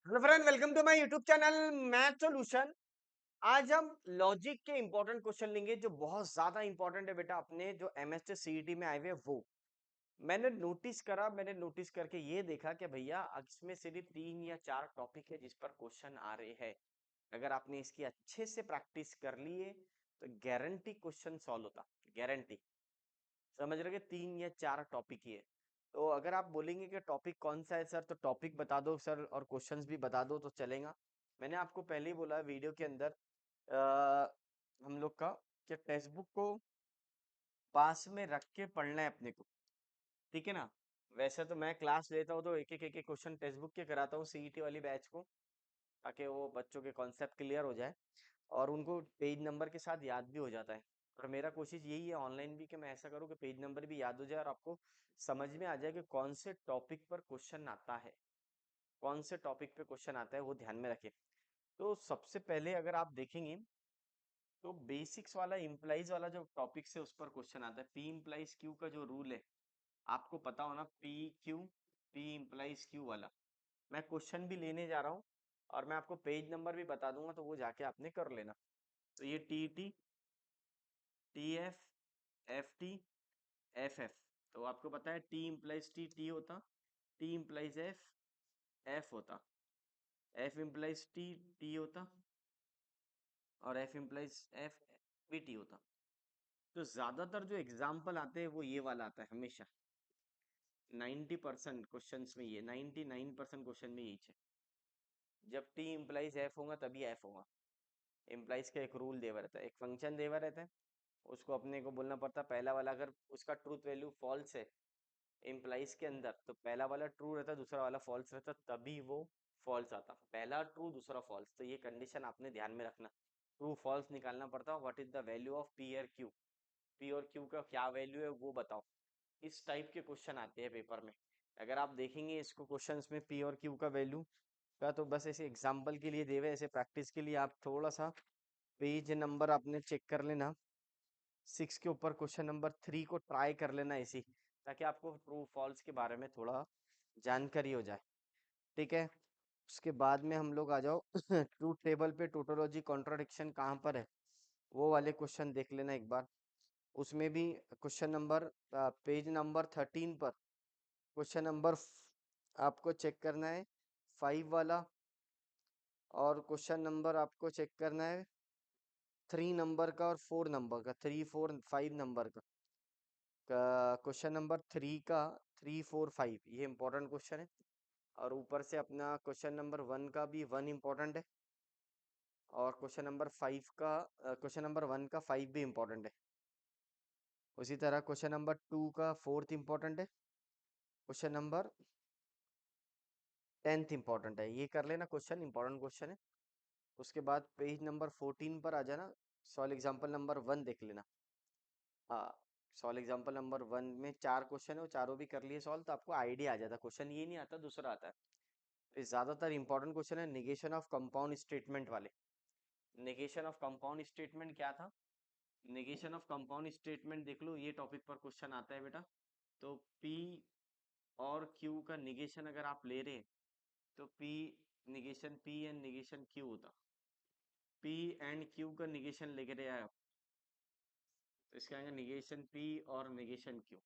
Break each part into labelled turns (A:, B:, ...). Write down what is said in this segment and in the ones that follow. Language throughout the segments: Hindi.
A: Hello friend, welcome to my YouTube channel math solution. आज हम लॉजिक के इंपॉर्टेंट क्वेश्चन लेंगे जो बहुत ज्यादा इंपॉर्टेंट है बेटा, अपने जो एमएसटी सीईटी में आए हुए वो मैंने नोटिस करके ये देखा कि भैया इसमें सिर्फ 3 या 4 टॉपिक है जिस पर क्वेश्चन आ रहे हैं। अगर आपने इसकी अच्छे से प्रैक्टिस कर लिए तो गारंटी क्वेश्चन सॉल्व होता, गारंटी। समझ रहे कि 3 या 4 टॉपिक ही है। तो अगर आप बोलेंगे कि टॉपिक कौन सा है सर, तो टॉपिक बता दो सर और क्वेश्चंस भी बता दो तो चलेगा। मैंने आपको पहले ही बोला वीडियो के अंदर हम लोग का कि टेक्स्ट बुक को पास में रख के पढ़ना है अपने को, ठीक है ना। वैसे तो मैं क्लास लेता हूँ तो एक एक क्वेश्चन टेक्स्ट बुक के कराता हूँ सीईटी वाली बैच को, ताकि वो बच्चों के कॉन्सेप्ट क्लियर हो जाए और उनको पेज नंबर के साथ याद भी हो जाता है। और मेरा कोशिश यही है ऑनलाइन भी कि मैं ऐसा करूँ कि पेज नंबर भी याद हो जाए और आपको समझ में आ जाए कि कौन से टॉपिक पर क्वेश्चन आता है, कौन से टॉपिक पे क्वेश्चन आता है वो ध्यान में रखें। तो सबसे पहले अगर आप देखेंगे तो बेसिक्स वाला इम्प्लाइज वाला जो टॉपिक से उस पर क्वेश्चन आता है। पी इम्प्लाइज क्यू का जो रूल है आपको पता होना, P Q, P implies Q वाला। मैं क्वेश्चन भी लेने जा रहा हूँ और मैं आपको पेज नंबर भी बता दूंगा, तो वो जाके आपने कर लेना। तो ये T T, T F, F T, F F. तो आपको पता है टी इम्प्लाइज टी, टी होता, टी इम्प्लाइज एफ, एफ होता, एफ इम्प्लाइज टी, टी होता, और एफ इम्प्लाइज एफ, भी टी होता। तो ज्यादातर जो एग्जाम्पल आते हैं वो ये वाला आता है हमेशा। 90% क्वेश्चन में ये 99% क्वेश्चन में यही है। जब टी इम्प्लाइज एफ होगा तभी एफ होगा। इम्प्लाइज का एक रूल देवा रहता है, एक फंक्शन देवा रहता है, उसको अपने को बोलना पड़ता है पहला वाला अगर उसका ट्रूथ वैल्यू फॉल्स है इम्प्लाइज के अंदर, तो पहला वाला ट्रू रहता, दूसरा वाला फॉल्स रहता, तभी वो फॉल्स आता। पहला ट्रू दूसरा फॉल्स, तो ये कंडीशन आपने ध्यान में रखना। ट्रू फॉल्स निकालना पड़ता, what is the value of P और क्यू, पी और क्यू का क्या वैल्यू है वो बताओ। इस टाइप के क्वेश्चन आते हैं पेपर में। अगर आप देखेंगे इसको क्वेश्चंस में पी और क्यू का वैल्यू का, तो बस ऐसे एग्जाम्पल के लिए देवे, ऐसे प्रैक्टिस के लिए आप थोड़ा सा पेज नंबर आपने चेक कर लेना। 6 के ऊपर क्वेश्चन नंबर 3 को ट्राई कर लेना ऐसी, ताकि आपको ट्रू फॉल्स के बारे में थोड़ा जानकारी हो जाए, ठीक है। उसके बाद में हम लोग आ जाओ ट्रूथ टेबल पे टोटोलॉजी कॉन्ट्राडिक्शन कहाँ पर है वो वाले क्वेश्चन देख लेना एक बार। उसमें भी क्वेश्चन नंबर पेज नंबर 13 पर क्वेश्चन नंबर आपको चेक करना है 5 वाला, और क्वेश्चन नंबर आपको चेक करना है 3 नंबर का और 4 नंबर का, 3 4 5 नंबर का। क्वेश्चन नंबर 3 का 3 4 5 ये इंपॉर्टेंट क्वेश्चन है। और ऊपर से अपना क्वेश्चन नंबर 1 का भी 1 इंपॉर्टेंट है, और क्वेश्चन नंबर 1 का 5 भी इंपॉर्टेंट है। उसी तरह क्वेश्चन नंबर 2 का 4th इंपॉर्टेंट है, क्वेश्चन नंबर 10th इंपॉर्टेंट है। ये कर लेना, क्वेश्चन इंपॉर्टेंट क्वेश्चन है। उसके बाद पेज नंबर 14 पर आ जाना, सॉल्व एग्जाम्पल नंबर 1 देख लेना। हाँ, सॉल्व एग्जाम्पल नंबर 1 में 4 क्वेश्चन है, वो चारों भी कर लिए सॉल्व, तो आपको आइडिया आ जाता। क्वेश्चन ये नहीं आता, दूसरा आता है। तो ज्यादातर इंपॉर्टेंट क्वेश्चन है निगेशन ऑफ कंपाउंड स्टेटमेंट वाले। निगेशन ऑफ कंपाउंड स्टेटमेंट क्या था, निगेशन ऑफ कंपाउंड स्टेटमेंट देख लो, ये टॉपिक पर क्वेश्चन आता है बेटा। तो P और Q का निगेशन अगर आप ले रहे हैं तो P negation P and negation Q होता। P एंड Q का निगेशन लेके रहे आप, तो इसका आएगा निगेशन P और निगेशन Q।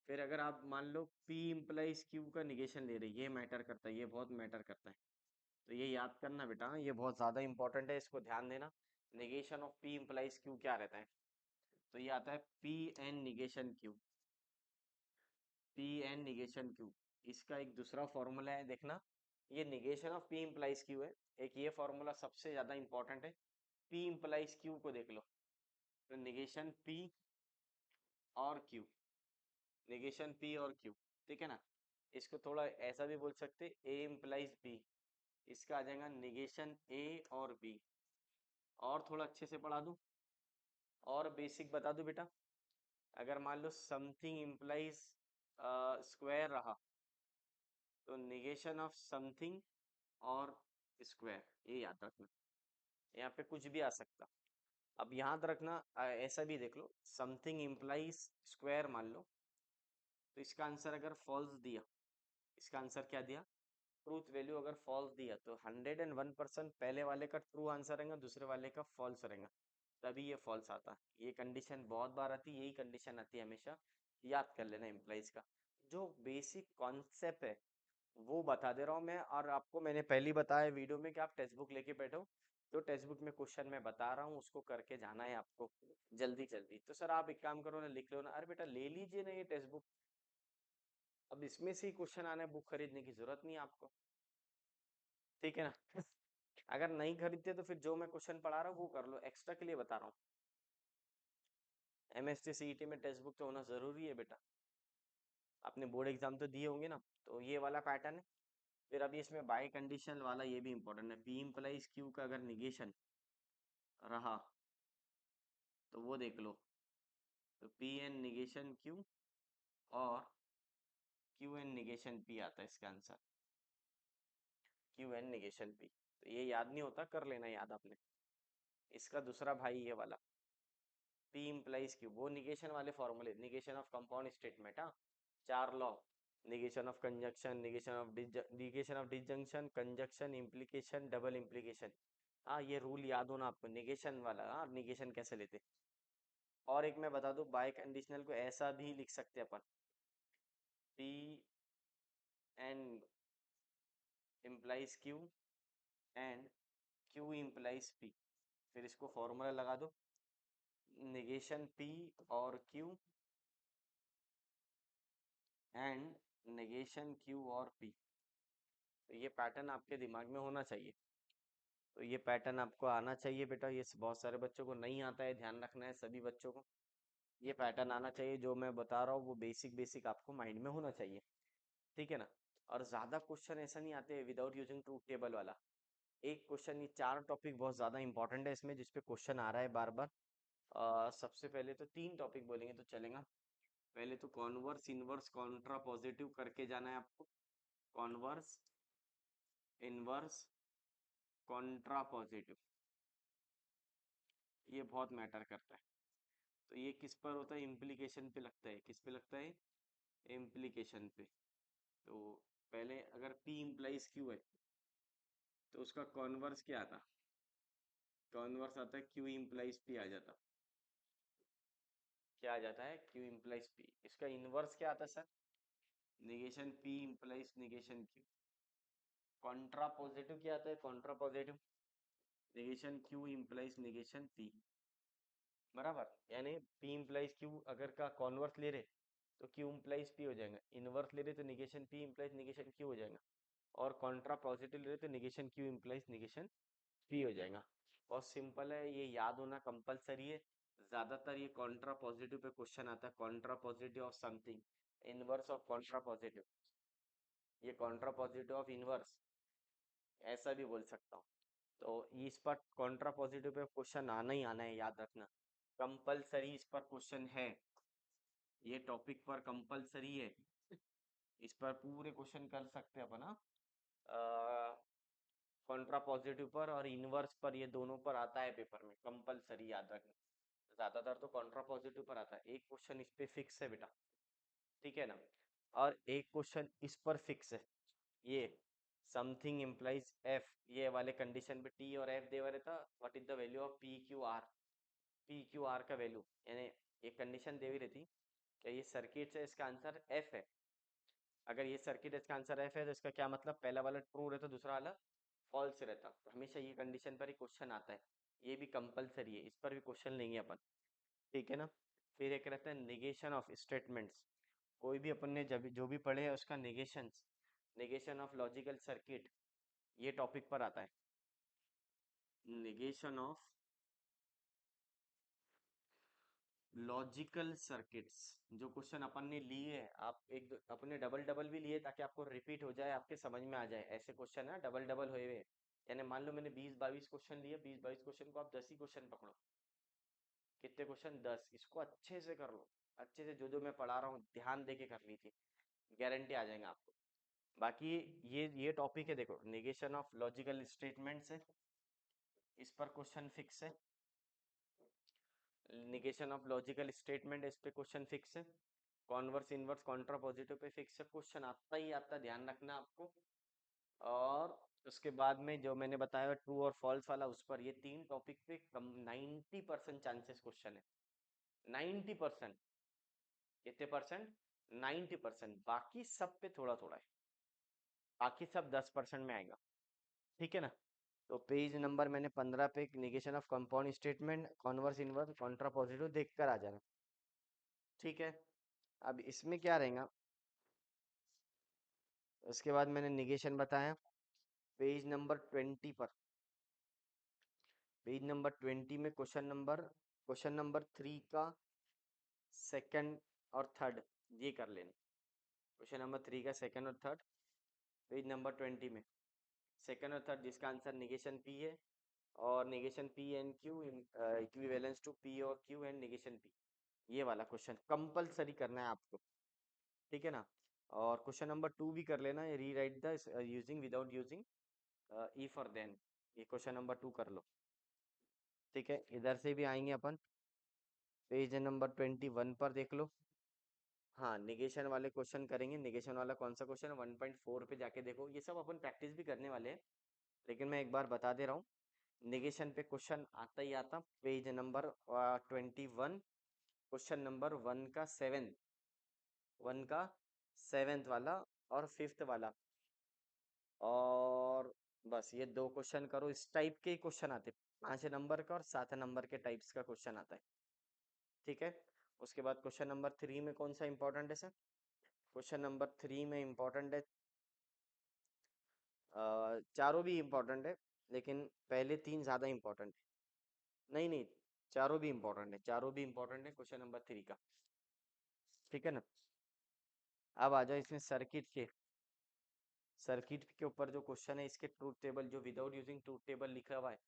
A: फिर अगर आप मान लो P इम्प्लाइज Q का निगेशन ले रहे, ये मैटर करता है, ये बहुत मैटर करता है। तो ये याद करना बेटा, ये बहुत ज्यादा इंपॉर्टेंट है, इसको ध्यान देना। Negation of P implies Q क्या रहता है, तो ये आता है P and negation Q, P and negation Q। इसका एक दूसरा फॉर्मूला है, देखना। ये negation of P implies Q है, एक ये फॉर्मूला सबसे ज्यादा इंपॉर्टेंट है। P इम्प्लाइज Q को देख लो, तो निगेशन P और Q, निगेशन P और Q, ठीक है ना। इसको थोड़ा ऐसा भी बोल सकते, A इम्प्लाइज B, इसका आ जाएगा निगेशन A और B। और थोड़ा अच्छे से पढ़ा दूं और बेसिक बता दूं बेटा, अगर मान लो समथिंग इम्प्लाइज स्क्वायर रहा, तो निगेशन ऑफ समथिंग और स्क्वायर, ये याद रखना। यहाँ पे कुछ भी आ सकता। अब याद रखना ऐसा भी देख लो, समथिंग इम्प्लाइज स्क्वायर मान लो, तो इसका आंसर अगर फॉल्स दिया, इसका आंसर क्या दिया, ट्रूथ वैल्यू अगर फॉल्स दिया तो 101% पहले वाले का ट्रू आंसर रहेगा, दूसरे वाले का फॉल्स रहेगा, तभी ये फॉल्स आता है। ये कंडीशन बहुत बार आती है, यही कंडीशन आती है हमेशा, याद कर लेना इम्प्लाइज का। जो बेसिक कॉन्सेप्ट है वो बता दे रहा हूँ मैं, और आपको मैंने पहले ही बताया वीडियो में कि आप टेक्स्ट बुक लेके बैठो, जो टेक्स्ट बुक में क्वेश्चन मैं बता रहा हूँ उसको करके जाना है आपको जल्दी जल्दी। तो सर आप एक काम करो ना, लिख लो ना, अरे बेटा ले लीजिए ना ये टेक्स्ट बुक, अब इसमें से ही क्वेश्चन आना है, बुक खरीदने की जरूरत नहीं है आपको, ठीक है ना। अगर नहीं खरीदते तो फिर जो मैं क्वेश्चन पढ़ा रहा हूँ वो कर लो, एक्स्ट्रा के लिए बता रहा हूँ। एमएसटी सीईटी में टेक्स्ट बुक तो होना जरूरी है बेटा, आपने बोर्ड एग्जाम तो दिए होंगे ना, तो ये वाला पैटर्न है। फिर अभी इसमें बाय कंडीशन वाला ये भी इंपॉर्टेंट है, पी इम्प्लाइज क्यू का अगर निगेशन रहा तो वो देख लो, तो पी एन निगेशन क्यू और क्यू एन निगेशन पी आता है इसका answer, Q and negation P. तो ये याद नहीं होता, कर लेना याद आपने। इसका दूसरा भाई ये वाला पी इम्प्लाइज क्यू, वो निगेशन वाले फॉर्मूले, निगेशन ऑफ कंपाउंड स्टेटमेंट, हाँ, चार law, negation of conjunction, negation of disjunction, conjunction, implication, double implication. हाँ ये रूल याद होना आपको, निगेशन वाला, हाँ निगेशन कैसे लेते। और एक मैं बता दूं, बाय कंडीशनल को ऐसा भी लिख सकते हैं अपन, P and implies Q and Q implies P, फिर इसको फॉर्मूला लगा दो, निगेशन पी और क्यू एंड नेगेशन क्यू और पी। तो ये पैटर्न आपके दिमाग में होना चाहिए, तो ये पैटर्न आपको आना चाहिए बेटा, ये बहुत सारे बच्चों को नहीं आता है, ध्यान रखना है सभी बच्चों को, ये पैटर्न आना चाहिए, जो मैं बता रहा हूँ वो बेसिक बेसिक आपको माइंड में होना चाहिए, ठीक है ना। और ज्यादा क्वेश्चन ऐसा नहीं आते विदाउट यूजिंग ट्रूथ टेबल वाला, एक क्वेश्चन, ये चार टॉपिक बहुत ज्यादा इंपॉर्टेंट है इसमें जिसपे क्वेश्चन आ रहा है बार बार। सबसे पहले तो तीन टॉपिक बोलेंगे तो चलेगा। पहले तो कॉन्वर्स इनवर्स कॉन्ट्रा पॉजिटिव करके जाना है आपको, कॉन्वर्स इनवर्स कॉन्ट्रा पॉजिटिव, ये बहुत मैटर करता है। तो ये किस पर होता है, इम्प्लीकेशन पे लगता है, किस पे लगता है, इम्प्लीकेशन पे। तो पहले अगर P इम्प्लाइज Q है तो उसका कॉन्वर्स क्या आता, कॉन्वर्स आता है Q इम्प्लाइज P आ जाता, क्या आ जाता है, Q इम्प्लाइज P। इसका इनवर्स क्या आता है sir, negation P implies negation Q। Contra positive क्या आता है, Contra positive negation Q implies negation P, बराबर। यानी P इम्प्लाइज Q अगर का कॉन्वर्स ले रहे तो Q इम्प्लाइज P हो जाएगा, इनवर्स ले रहे तो negation P implies negation Q हो जाएगा, और कॉन्ट्रा पॉजिटिव ले रहे तो negation Q implies negation P हो जाएगा। बहुत सिंपल है, ये याद होना कंपलसरी है। ज्यादातर ये कॉन्ट्रा पॉजिटिव पे क्वेश्चन आता है, Contra positive of something, inverse of Contra positive, ये कॉन्ट्रा पॉजिटिव ऑफ इनवर्स, ऐसा भी बोल सकता हूँ। तो इस पर कॉन्ट्रा पॉजिटिव पे क्वेश्चन आना ही आना है, याद रखना, कंपलसरी इस पर क्वेश्चन है, ये टॉपिक पर कंपलसरी है, इस पर पूरे क्वेश्चन कर सकते हैं अपन, हाँ। कॉन्ट्रा पॉजिटिव पर और इनवर्स पर, ये दोनों पर आता है पेपर में, कंपलसरी याद रखना। ज्यादातर तो कॉन्ट्रा पॉजिटिव पर आता है, एक क्वेश्चन इस पे फिक्स है बेटा, ठीक है ना। और एक क्वेश्चन इस पर फिक्स है, ये समथिंग इम्प्लाइज एफ, ये वाले कंडीशन पे टी और एफ देवा रहता, what is the value of P Q R, P Q R का वैल्यू, यानी एक कंडीशन देवी रहती, क्या ये सर्किट है, इसका आंसर एफ है, अगर ये सर्किट इसका आंसर एफ है तो इसका क्या मतलब, पहला वाला ट्रू रहता दूसरा वाला फॉल्स रहता, तो हमेशा ये कंडीशन पर ही क्वेश्चन आता है, ये भी कंपलसरी है, इस पर भी क्वेश्चन लेंगे अपन, ठीक है ना। फिर एक रहता है निगेशन ऑफ स्टेटमेंट्स, कोई भी अपन ने जब जो भी पढ़े है उसका negation, negation of logical circuit, ये टॉपिक पर आता है, निगेशन ऑफ लॉजिकल सर्किट्स, जो क्वेश्चन अपन ने लिए हैं, आप अपने डबल डबल भी लिए ताकि आपको रिपीट हो जाए, आपके समझ में आ जाए, ऐसे क्वेश्चन है डबल डबल हुए हुए। यानी मान लो मैंने 20-22 क्वेश्चन लिए, 20-22 क्वेश्चन को आप 10 ही क्वेश्चन पकड़ो, कितने क्वेश्चन, 10, इसको अच्छे से कर लो, अच्छे से जो जो मैं पढ़ा रहा हूँ ध्यान दे के कर ली थी, गारंटी आ जाएगा आपको। बाकी ये टॉपिक है, देखो निगेशन ऑफ लॉजिकल स्टेटमेंट्स है, इस पर क्वेश्चन फिक्स है, निगेशन ऑफ लॉजिकल स्टेटमेंट इस पे क्वेश्चन फिक्स है, converse inverse Contra positive pay fix है, क्वेश्चन आता ही आता, ध्यान रखना आपको। उसके बाद में जो मैंने बताया ट्रू और फॉल्स वाला, उस पर ये तीन टॉपिक पे कम 90% चांसेस क्वेश्चन है। 90%। कितने परसेंट? 90%। बाकी सब पे थोड़ा थोड़ा है, बाकी सब 10% में आएगा। ठीक है ना। तो पेज नंबर मैंने 15 पे negation of compound statement, converse inverse Contra positive देख कर आ जाना। ठीक है। अब इसमें क्या रहेगा, उसके बाद मैंने निगेशन बताया पेज नंबर 20 पर। पेज नंबर 20 में क्वेश्चन नंबर 3 का सेकंड और थर्ड ये कर लेना। क्वेश्चन नंबर 3 का सेकंड और थर्ड पेज नंबर 20 में, सेकंड और थर्ड जिसका आंसर निगेशन पी है, और negation P and Q equivalence to P और क्यू एंड निगेशन पी, ये वाला क्वेश्चन कंपलसरी करना है आपको। ठीक है ना। और क्वेश्चन नंबर 2 भी कर लेना, री right the using without using if और देन, ये क्वेश्चन नंबर 2 कर लो। ठीक है, इधर से भी आएंगे अपन, पेज नंबर 21 पर देख लो। हाँ, निगेशन वाले क्वेश्चन करेंगे। निगेशन वाला कौन सा क्वेश्चन है, 1.4 पे जाके देखो, ये सब अपन प्रैक्टिस भी करने वाले हैं, लेकिन मैं एक बार बता दे रहा हूँ। निगेशन पे क्वेश्चन आता ही आता, पेज नंबर 21, क्वेश्चन नंबर 1 का 7th वाला और 5th वाला, और बस ये दो क्वेश्चन करो। इस टाइप के क्वेश्चन आते, 5 नंबर का और 7 नंबर के टाइप्स का क्वेश्चन आता है। ठीक है। उसके बाद क्वेश्चन नंबर 3 में कौन सा इंपॉर्टेंट है सर? क्वेश्चन नंबर 3 में इंपॉर्टेंट है, चारों भी इंपॉर्टेंट है, लेकिन पहले तीन ज्यादा इंपॉर्टेंट है। नहीं नहीं, चारों भी इंपॉर्टेंट है, चारों भी इंपॉर्टेंट है क्वेश्चन नंबर 3 का। ठीक है ना। अब आ जाओ इसमें सर्किट के ऊपर जो क्वेश्चन है, इसके ट्रूथ टेबल जो विदाउट यूजिंग ट्रूथ टेबल लिखा हुआ है,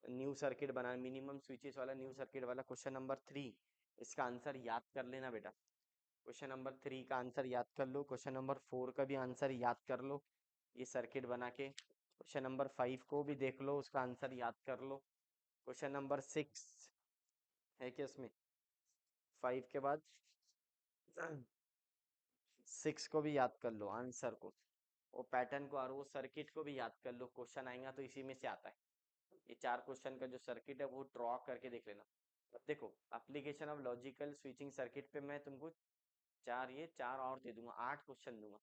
A: न्यू सर्किट बना, मिनिमम स्विचेस वाला न्यू सर्किट वाला क्वेश्चन नंबर 3, इसका आंसर याद कर लेना बेटा। क्वेश्चन नंबर 3 का आंसर याद कर लो, क्वेश्चन नंबर 4 का भी आंसर याद कर लो, ये सर्किट बना के। क्वेश्चन नंबर 5 को भी देख लो, उसका आंसर याद कर लो। क्वेश्चन नंबर 6 है कि उसमें 5 के बाद 6 को भी याद कर लो आंसर को, वो पैटर्न को और वो सर्किट को भी याद कर लो, क्वेश्चन आएगा तो इसी में से आता है। ये 4 क्वेश्चन का जो सर्किट है वो ड्रॉ करके देख लेना। अब देखो, application of logical switching circuit पे मैं तुमको चार और दे दूंगा, 8 क्वेश्चन दूंगा।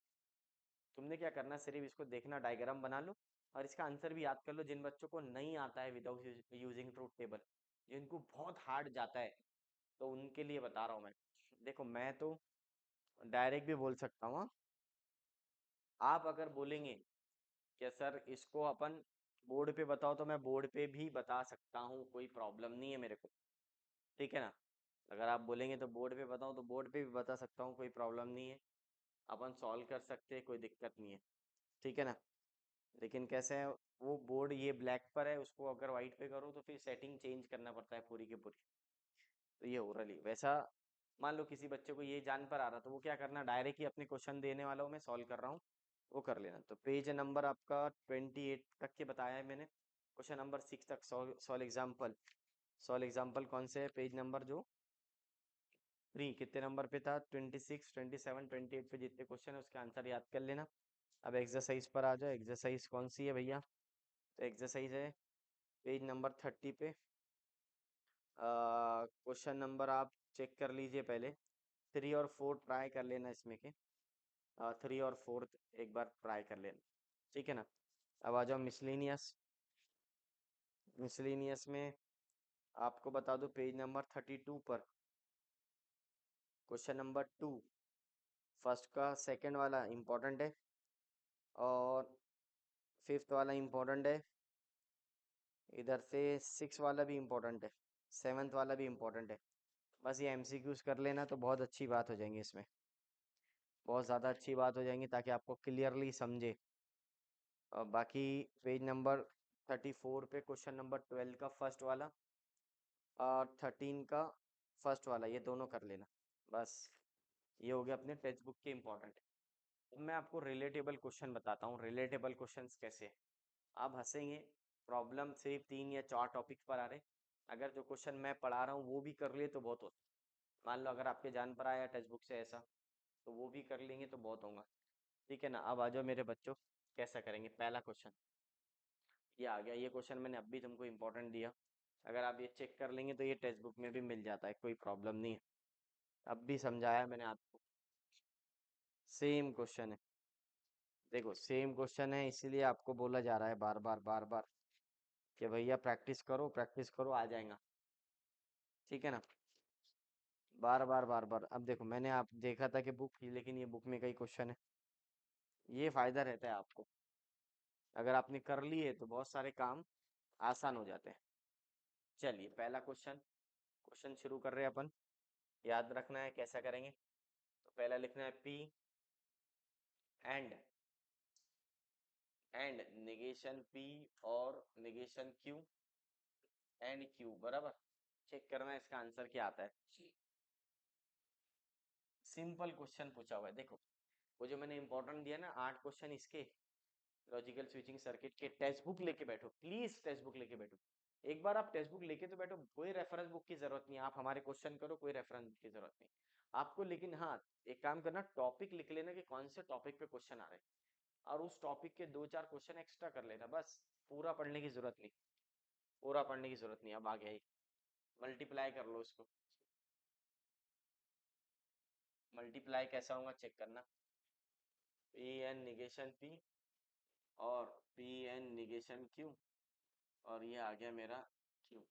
A: तुमने क्या करना, सिर्फ इसको देखना, डायग्राम बना लो और इसका आंसर भी याद कर लो। जिन बच्चों को नहीं आता है विदाउट यूजिंग ट्रूथ टेबल, जिनको बहुत हार्ड जाता है, तो उनके लिए बता रहा हूँ मैं। देखो, मैं तो डायरेक्ट भी बोल सकता हूँ, हाँ। आप अगर बोलेंगे कि सर इसको अपन बोर्ड पे बताओ, तो मैं बोर्ड पे भी बता सकता हूँ, कोई प्रॉब्लम नहीं है मेरे को। ठीक है ना। अगर आप बोलेंगे तो बोर्ड पे बताओ, तो बोर्ड पे भी बता सकता हूँ, कोई प्रॉब्लम नहीं है, अपन सॉल्व कर सकते हैं, कोई दिक्कत नहीं है। ठीक है ना। लेकिन कैसे है, वो बोर्ड ये ब्लैक पर है, उसको अगर वाइट पे करो तो फिर सेटिंग चेंज करना पड़ता है पूरी की पूरी। तो ये ओरली वैसा, मान लो किसी बच्चे को ये जान पर आ रहा, तो वो क्या करना, डायरेक्ट ही अपने क्वेश्चन देने वाला हूँ मैं, सॉल्व कर रहा हूँ, वो कर लेना। तो पेज नंबर आपका 28 तक के बताया है मैंने, क्वेश्चन नंबर 6 तक सॉल्व एग्जाम्पल कौन से है, पेज नंबर जो 3 कितने नंबर पे था, 26, 27, 28 पे जितने क्वेश्चन है उसके आंसर याद कर लेना। अब एक्सरसाइज पर आ जाओ, एक्सरसाइज कौन सी है भैया, तो एक्सरसाइज है पेज नंबर 30 पे। क्वेश्चन नंबर आप चेक कर लीजिए पहले, 3 और 4 ट्राई कर लेना इसमें के, 3 और 4 एक बार ट्राई कर लेना। ठीक है ना। अब आ जाओ मिसलेनियस। मिसलेनियस में आपको बता दो, पेज नंबर 32 पर क्वेश्चन नंबर 2 फर्स्ट का सेकंड वाला इम्पोर्टेंट है, और 5th वाला इम्पोर्टेंट है, इधर से 6 वाला भी इम्पोर्टेंट है, 7th वाला भी इम्पोर्टेंट है। बस ये एमसीक्यूज कर लेना तो बहुत अच्छी बात हो जाएंगी इसमें, बहुत ज़्यादा अच्छी बात हो जाएंगी, ताकि आपको क्लियरली समझे। और बाकी पेज नंबर 34 पे क्वेश्चन नंबर 12 का फर्स्ट वाला और 13 का फर्स्ट वाला, ये दोनों कर लेना। बस ये हो गया अपने टेक्स्ट बुक के इम्पोर्टेंट। अब मैं आपको रिलेटेबल क्वेश्चन बताता हूँ, रिलेटेबल क्वेश्चंस कैसे हैं। आप हंसेंगे, प्रॉब्लम सिर्फ 3 या 4 टॉपिक्स पर आ रहे, अगर जो क्वेश्चन मैं पढ़ा रहा हूँ वो भी कर लिए तो बहुत होता। मान लो अगर आपके जान पर आया टेक्स्ट बुक से ऐसा, तो वो भी कर लेंगे तो बहुत होगा। ठीक है ना। अब आ जाओ मेरे बच्चों, कैसा करेंगे? पहला क्वेश्चन ये आ गया। ये क्वेश्चन मैंने अभी तुमको इम्पोर्टेंट दिया, अगर आप ये चेक कर लेंगे तो ये टेक्स्ट बुक में भी मिल जाता है, कोई प्रॉब्लम नहीं है। अब भी समझाया मैंने आपको। सेम क्वेश्चन है, देखो सेम क्वेश्चन है, इसीलिए आपको बोला जा रहा है बार बार बार बार कि भैया प्रैक्टिस करो आ जाएगा। ठीक है ना? बार बार बार बार। अब देखो मैंने आप देखा था कि बुक थी, लेकिन ये बुक में कई क्वेश्चन है। ये फायदा रहता है आपको, अगर आपने कर लिए तो बहुत सारे काम आसान हो जाते हैं। चलिए पहला क्वेश्चन, क्वेश्चन शुरू कर रहे हैं अपन। याद रखना है कैसा करेंगे। तो पहला लिखना है पी एंड नेगेशन पी और नेगेशन क्यू एंड क्यू बराबर। चेक करना है इसका आंसर क्या आता है। सिंपल क्वेश्चन पूछा हुआ है, देखो वो जो मैंने इंपॉर्टेंट दिया ना 8 क्वेश्चन इसके लॉजिकल स्विचिंग सर्किट के, टेक्स्ट बुक लेके बैठो प्लीज, टेक्स्ट बुक लेके बैठो। एक बार आप टेक्स्ट बुक लेके तो बैठो, कोई रेफरेंस बुक की जरूरत नहीं है, आप हमारे क्वेश्चन करो, कोई रेफरेंस बुक की जरूरत नहीं आपको। लेकिन हाँ, एक काम करना, टॉपिक लिख लेना कि कौन से टॉपिक पे क्वेश्चन आ रहे हैं, और उस टॉपिक के 2-4 क्वेश्चन एक्स्ट्रा कर लेना, बस। पूरा पढ़ने की जरूरत नहीं, पूरा पढ़ने की जरूरत नहीं। अब आ गया ही, मल्टीप्लाई कर लो इसको। मल्टीप्लाई कैसा होगा चेक करना। पी एन निगेशन पी और पी एन निगेशन क्यू, और ये आ गया मेरा क्यू,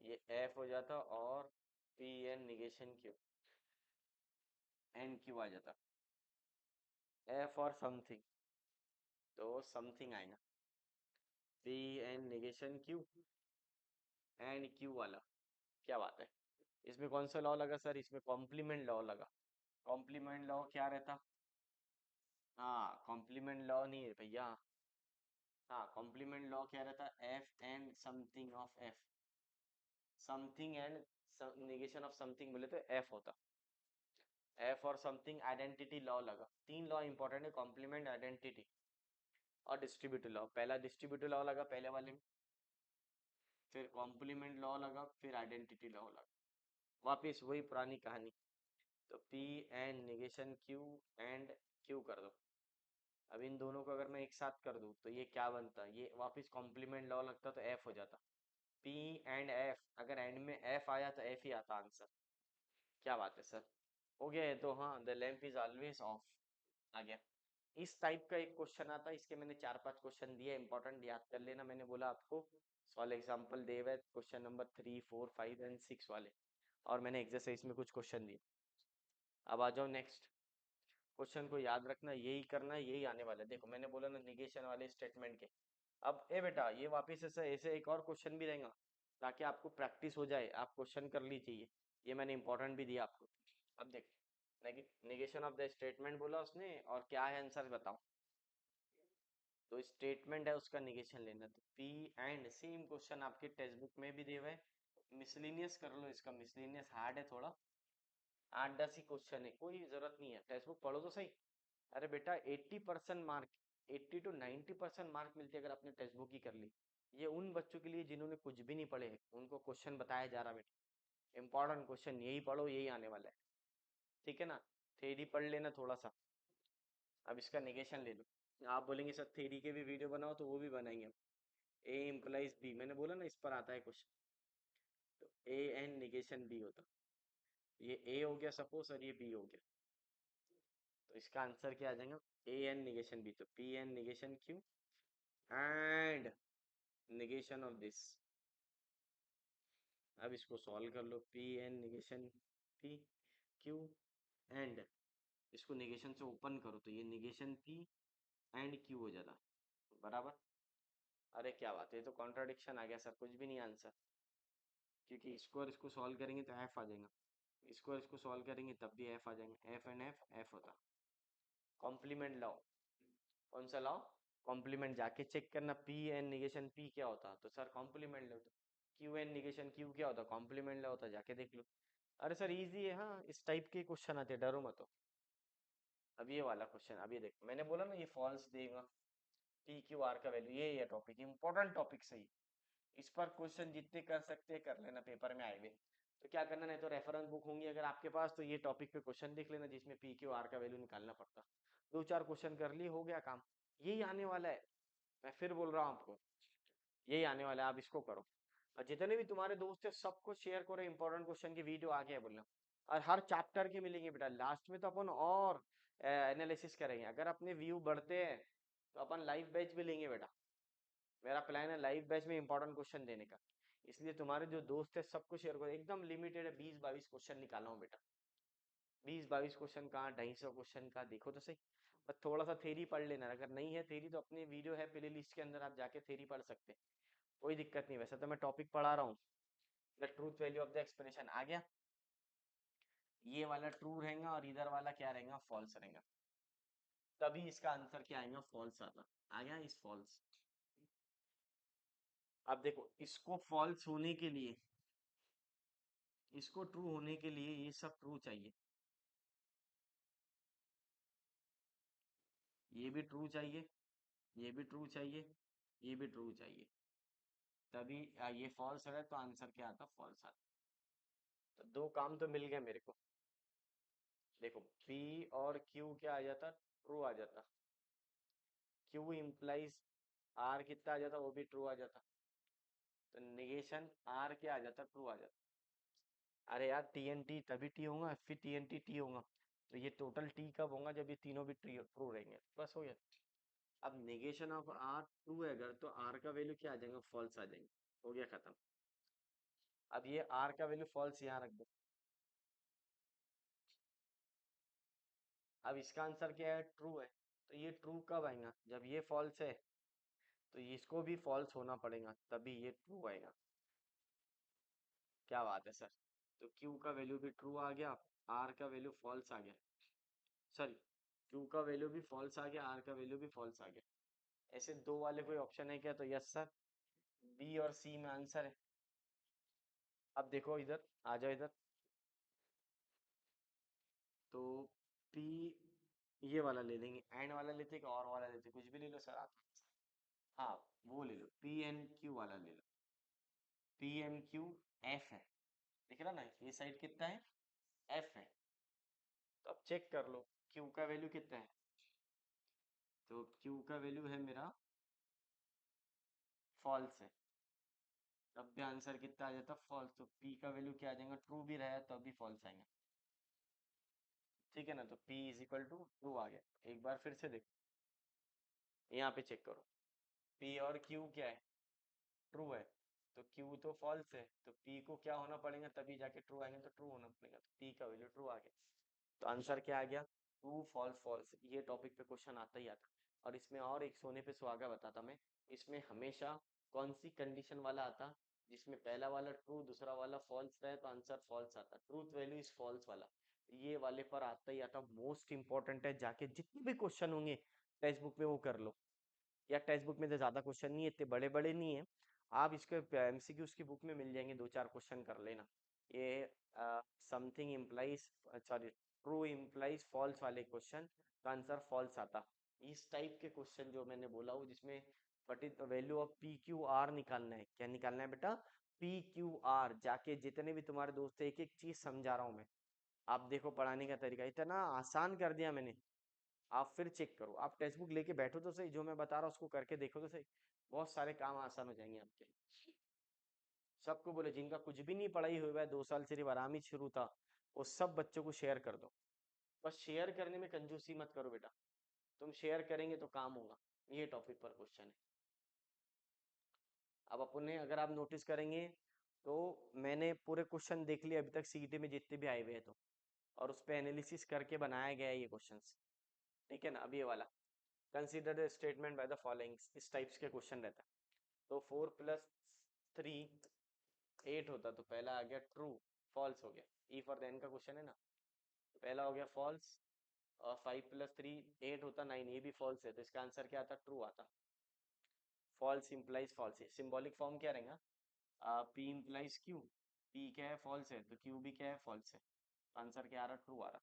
A: ये एफ हो जाता और P and negation Q and Q आ जाता। एफ और समथिंग, तो समथिंग आएगा। P and negation Q and Q वाला, क्या बात है। इसमें कौन सा लॉ लगा सर? इसमें कॉम्प्लीमेंट लॉ लगा। कॉम्प्लीमेंट लॉ क्या रहता? हाँ कॉम्प्लीमेंट लॉ नहीं है भैया। हाँ कॉम्प्लीमेंट लॉ क्या रहता? F and something of F, something and negation of something बोले तो एफ होता। एफ और समथिंग आइडेंटिटी लॉ लगा। 3 लॉ इंपॉर्टेंट है, कॉम्प्लीमेंट, आइडेंटिटी और डिस्ट्रीब्यूटिव लॉ। पहला डिस्ट्रीब्यूटिव लॉ लगा पहले वाले में, फिर कॉम्प्लीमेंट लॉ लगा, फिर आइडेंटिटी लॉ लगा, वापिस वही पुरानी कहानी। तो P and negation Q and Q कर दो। अब इन दोनों को अगर मैं एक साथ कर दूं तो ये क्या बनता? ये वापिस कॉम्प्लीमेंट लॉ लगता तो एफ हो जाता। पी एंड एफ, अगर एंड में एफ आया तो एफ ही आता आंसर। क्या बात है सर, हो गया है तो। हाँ, the lamp is always off आ गया। इस टाइप का एक क्वेश्चन आता है, इसके मैंने 4-5 क्वेश्चन दिए इंपॉर्टेंट, याद कर लेना। मैंने बोला आपको सॉल्व एग्जांपल दे हुए क्वेश्चन नंबर 3, 4, 5 एंड 6 वाले, और मैंने एक्सरसाइज में कुछ क्वेश्चन दिए। अब आ जाओ नेक्स्ट क्वेश्चन को, याद रखना यही करना है, यही आने वाला है। देखो मैंने बोला ना निगेशन वाले स्टेटमेंट के। अब ए बेटा ये वापिस ऐसे ऐसे एक और क्वेश्चन भी रहेगा, ताकि आपको प्रैक्टिस हो जाए, आप क्वेश्चन कर लीजिए। ये मैंने इंपॉर्टेंट भी दिया आपको। अब देख, नेगेशन ऑफ द स्टेटमेंट बोला उसने, और क्या है आंसर बताओ। तो स्टेटमेंट है उसका निगेशन लेना, तो पी एंड, सेम क्वेश्चन आपके टेक्स्ट बुक में भी दिए हुए हैं। मिसलिनियस कर लो इसका, मिसलिनियस हार्ड है थोड़ा, 8-10 ही क्वेश्चन है, कोई जरूरत नहीं है, टेक्स्ट बुक पढ़ो तो सही। अरे बेटा 80% मार्क, 80 to 90% मार्क मिलते हैं अगर आपने टेक्स्ट बुक ही कर ली। ये उन बच्चों के लिए जिन्होंने कुछ भी नहीं पढ़े, उनको क्वेश्चन बताया जा रहा बेटा, इंपॉर्टेंट क्वेश्चन यही पढ़ो, यही आने वाला है। ठीक है ना? थ्योरी पढ़ लेना थोड़ा सा। अब इसका निगेशन ले लो। आप बोलेंगे सर थ्योरी के भी वीडियो बनाओ, तो वो भी बनाएंगे हम। ए इम्प्लाइज बी, मैंने बोला ना इस पर आता है क्वेश्चन। तो ए एंड निगेशन बी होता, ये ए हो गया सपोज और ये बी हो गया, तो इसका आंसर क्या आ जाएगा? ए एंड निगेशन बी, तो P and negation Q and negation of this. अब इसको सॉल्व कर लो, P and negation P Q and, इसको निगेशन से ओपन करो तो ये निगेशन पी एंड क्यू हो जाता बराबर। अरे क्या बात है, ये तो कॉन्ट्राडिक्शन आ गया सर, कुछ भी नहीं आंसर, क्योंकि इसको और इसको सॉल्व करेंगे तो एफ आ जाएगा, इसको और इसको सॉल्व करेंगे तब भी एफ आ जाएंगे, एफ एंड एफ एफ होता। कॉम्प्लीमेंट लॉ, कौन सा लॉ? कॉम्प्लीमेंट, जाके चेक करना पी एन निगेशन पी क्या होता, तो सर कॉम्प्लीमेंट लॉ होता। क्यू एन निगेशन क्यू क्या होता? कॉम्प्लीमेंट लॉ होता, जाके देख लो। अरे सर इजी है, हाँ इस टाइप के क्वेश्चन आते हैं, डरो मत हो। अब ये वाला क्वेश्चन, अब ये देखो मैंने बोला ना ये फॉल्स देगा, पी क्यू आर का वैल्यू, ये टॉपिक इंपॉर्टेंट टॉपिक सही, इस पर क्वेश्चन जितने कर सकते हैं कर लेना, पेपर में आए हुए। तो क्या करना, नहीं तो रेफरेंस बुक होंगी अगर आपके पास, तो ये टॉपिक पे क्वेश्चन लिख लेना जिसमें पी क्यू आर का वैल्यू निकालना पड़ता। 2-4 क्वेश्चन कर लिए, हो गया काम। यही आने वाला है, मैं फिर बोल रहा हूँ आपको, यही आने वाला है, आप इसको करो। और जितने भी तुम्हारे दोस्त है सबको शेयर करो, इंपॉर्टेंट क्वेश्चन की वीडियो आ गया है बोलना। और हर चैप्टर के मिलेंगे बेटा, लास्ट में तो अपन और एनालिसिस करेंगे, अगर अपने व्यू बढ़ते हैं तो अपन लाइव बैच भी लेंगे बेटा। मेरा प्लान है लाइव बैच में इंपॉर्टेंट क्वेश्चन देने का, इसलिए तुम्हारे जो दोस्त है सबको शेयर करो, एकदम लिमिटेड है, 20-22 क्वेश्चन निकाला हूँ बेटा। 20-22 क्वेश्चन कहाँ, 250 क्वेश्चन का, देखो तो सही। बस थोड़ा सा थेरी पढ़ लेना, अगर नहीं है थेरी तो अपनी वीडियो है प्ले लिस्ट के अंदर, आप जाके थेरी पढ़ सकते हैं, कोई दिक्कत नहीं। वैसे तो मैं टॉपिक पढ़ा रहा हूँ, the truth value of the explanation आ गया, ये वाला ट्रू रहेगा और इधर वाला क्या रहेगा, फॉल्स रहेगा। तभी इसका आंसर क्या आएगा, फॉल्स आता आ गया, इस फॉल्स। अब देखो इसको फॉल्स होने के लिए, इसको ट्रू होने के लिए ये सब ट्रू चाहिए, ये भी ट्रू चाहिए, ये भी ट्रू चाहिए, ये भी ट्रू चाहिए, तभी ये फॉल्स है तो आंसर क्या आता, फॉल्स आता। तो दो काम तो मिल गए मेरे को। देखो P और Q क्या आ जाता, ट्रू आ जाता, Q इम्प्लाइज R कितना आ जाता, वो भी ट्रू आ जाता, तो नेगेशन R क्या आ जाता, ट्रू आ जाता। अरे यार TNT तभी T होगा, फिर TNT T होगा, तो ये टोटल T कब होगा, जब ये तीनों भी ट्रू रहेंगे, बस हो गया। अब नेगेशन ऑफ R ट्रू है अगर, तो R का वैल्यू क्या आ जाएगा, फॉल्स आ जाएंगे, हो गया खत्म। अब ये R का वैल्यू फॉल्स यहाँ रख दो। अब इसका आंसर क्या है, ट्रू है, तो ये ट्रू कब आएगा, जब ये फॉल्स है, तो इसको भी फॉल्स होना पड़ेगा तभी ये ट्रू आएगा। क्या बात है सर, तो Q का वैल्यू भी ट्रू आ गया, R का वैल्यू फॉल्स आ गया, सॉरी Q का वैल्यू भी फॉल्स आ गया, R का वैल्यू भी फॉल्स आ गया। ऐसे दो वाले कोई ऑप्शन है क्या, तो यस सर, बी और सी में आंसर है। अब देखो इधर आ जाओ इधर, तो P ये वाला ले लेंगे, एंड वाला लेते कि और वाला लेते, कुछ भी ले लो सर आप। हाँ वो ले लो, PNQ वाला ले लो, PNQF है, दिख रहा ना, ये साइड कितना है, F है। तो अब चेक कर लो Q का वैल्यू कितना है, तो Q का वैल्यू है मेरा फॉल्स है, तब भी आंसर कितना आ जाता, फॉल्स, तो P का वैल्यू क्या आ जाएगा, ट्रू भी रहा तो भी फॉल्स आएगा, ठीक है ना, तो P is equal to true आ गया। एक बार फिर से देखो, यहाँ पे चेक करो, P और Q क्या है, ट्रू है, तो Q तो फॉल्स है, तो P को क्या होना पड़ेगा तभी जाके ट्रू आएंगे, तो ट्रू होना पड़ेगा, तो P का वैल्यू ट्रू आ गया, तो आंसर क्या आ गया, ट्रू फॉल्स फॉल्स। ये टॉपिक पे क्वेश्चन आता ही आता, और इसमें और एक सोने पे सुहागा बताता मैं, इसमें हमेशा कौन सी कंडीशन वाला आता, जिसमें पहला वाला ट्रू दूसरा वाला फॉल्स रहे तो आंसर फॉल्स आता, ट्रूथ वैल्यू इज फॉल्स वाला, ये वाले पर आता ही आता, मोस्ट इंपॉर्टेंट है, जाके जितने भी क्वेश्चन होंगे टेक्स्ट बुक में वो कर लो, या टेक्स्ट बुक में तो ज्यादा क्वेश्चन नहीं है, इतने बड़े बड़े नहीं है, आप इसके MCQs की बुक में मिल जाएंगे, दो चार क्वेश्चन कर लेना। ये something implies, sorry true implies false वाले क्वेश्चन का आंसर फॉल्स आता, इस टाइप के क्वेश्चन जो मैंने बोला हूँ, जिसमें वैल्यू ऑफ PQR निकालना है, क्या निकालना है बेटा, PQR, जाके जितने भी तुम्हारे दोस्त है एक एक चीज समझा रहा हूँ मैं, आप देखो पढ़ाने का तरीका इतना आसान कर दिया मैंने। आप फिर चेक करो, आप टेक्स्ट बुक लेके बैठो तो सही, जो मैं बता रहा हूँ उसको करके देखो तो सही, बहुत सारे काम आसान हो जाएंगे आपके। सबको बोले जिनका कुछ भी नहीं पढ़ाई हुई है, 2 साल सिर्फ आराम ही शुरू था, वो सब बच्चों को शेयर कर दो। बस शेयर करने में कंजूसी मत करो बेटा, तुम शेयर करेंगे तो काम होगा। ये टॉपिक पर क्वेश्चन है। अब अपने अगर आप नोटिस करेंगे, तो मैंने पूरे क्वेश्चन देख लिए अभी तक सीईटी में जितने भी आए हुए हैं, तो और उस पर एनालिसिस करके बनाया गया है ये क्वेश्चंस, ठीक है ना। अब ये वाला, consider the statement by the following, इस टाइप्स के क्वेश्चन रहता है। तो 4 + 3 8 होता, तो पहला आ गया ट्रू, फॉल्स हो गया, ई फॉर देन का क्वेश्चन है ना, तो पहला हो गया फॉल्स। और 5 + 3 8 होता, 9, ये भी फॉल्स है, तो इसका आंसर क्या आता, ट्रू आता। फॉल्स इंप्लाइज फॉल्स है, सिंबॉलिक फॉर्म क्या रहेगा, P इंप्लाइज Q, P क्या है, फॉल्स है, तो Q भी क्या है, फॉल्स है, आंसर क्या आ रहा, ट्रू आ रहा।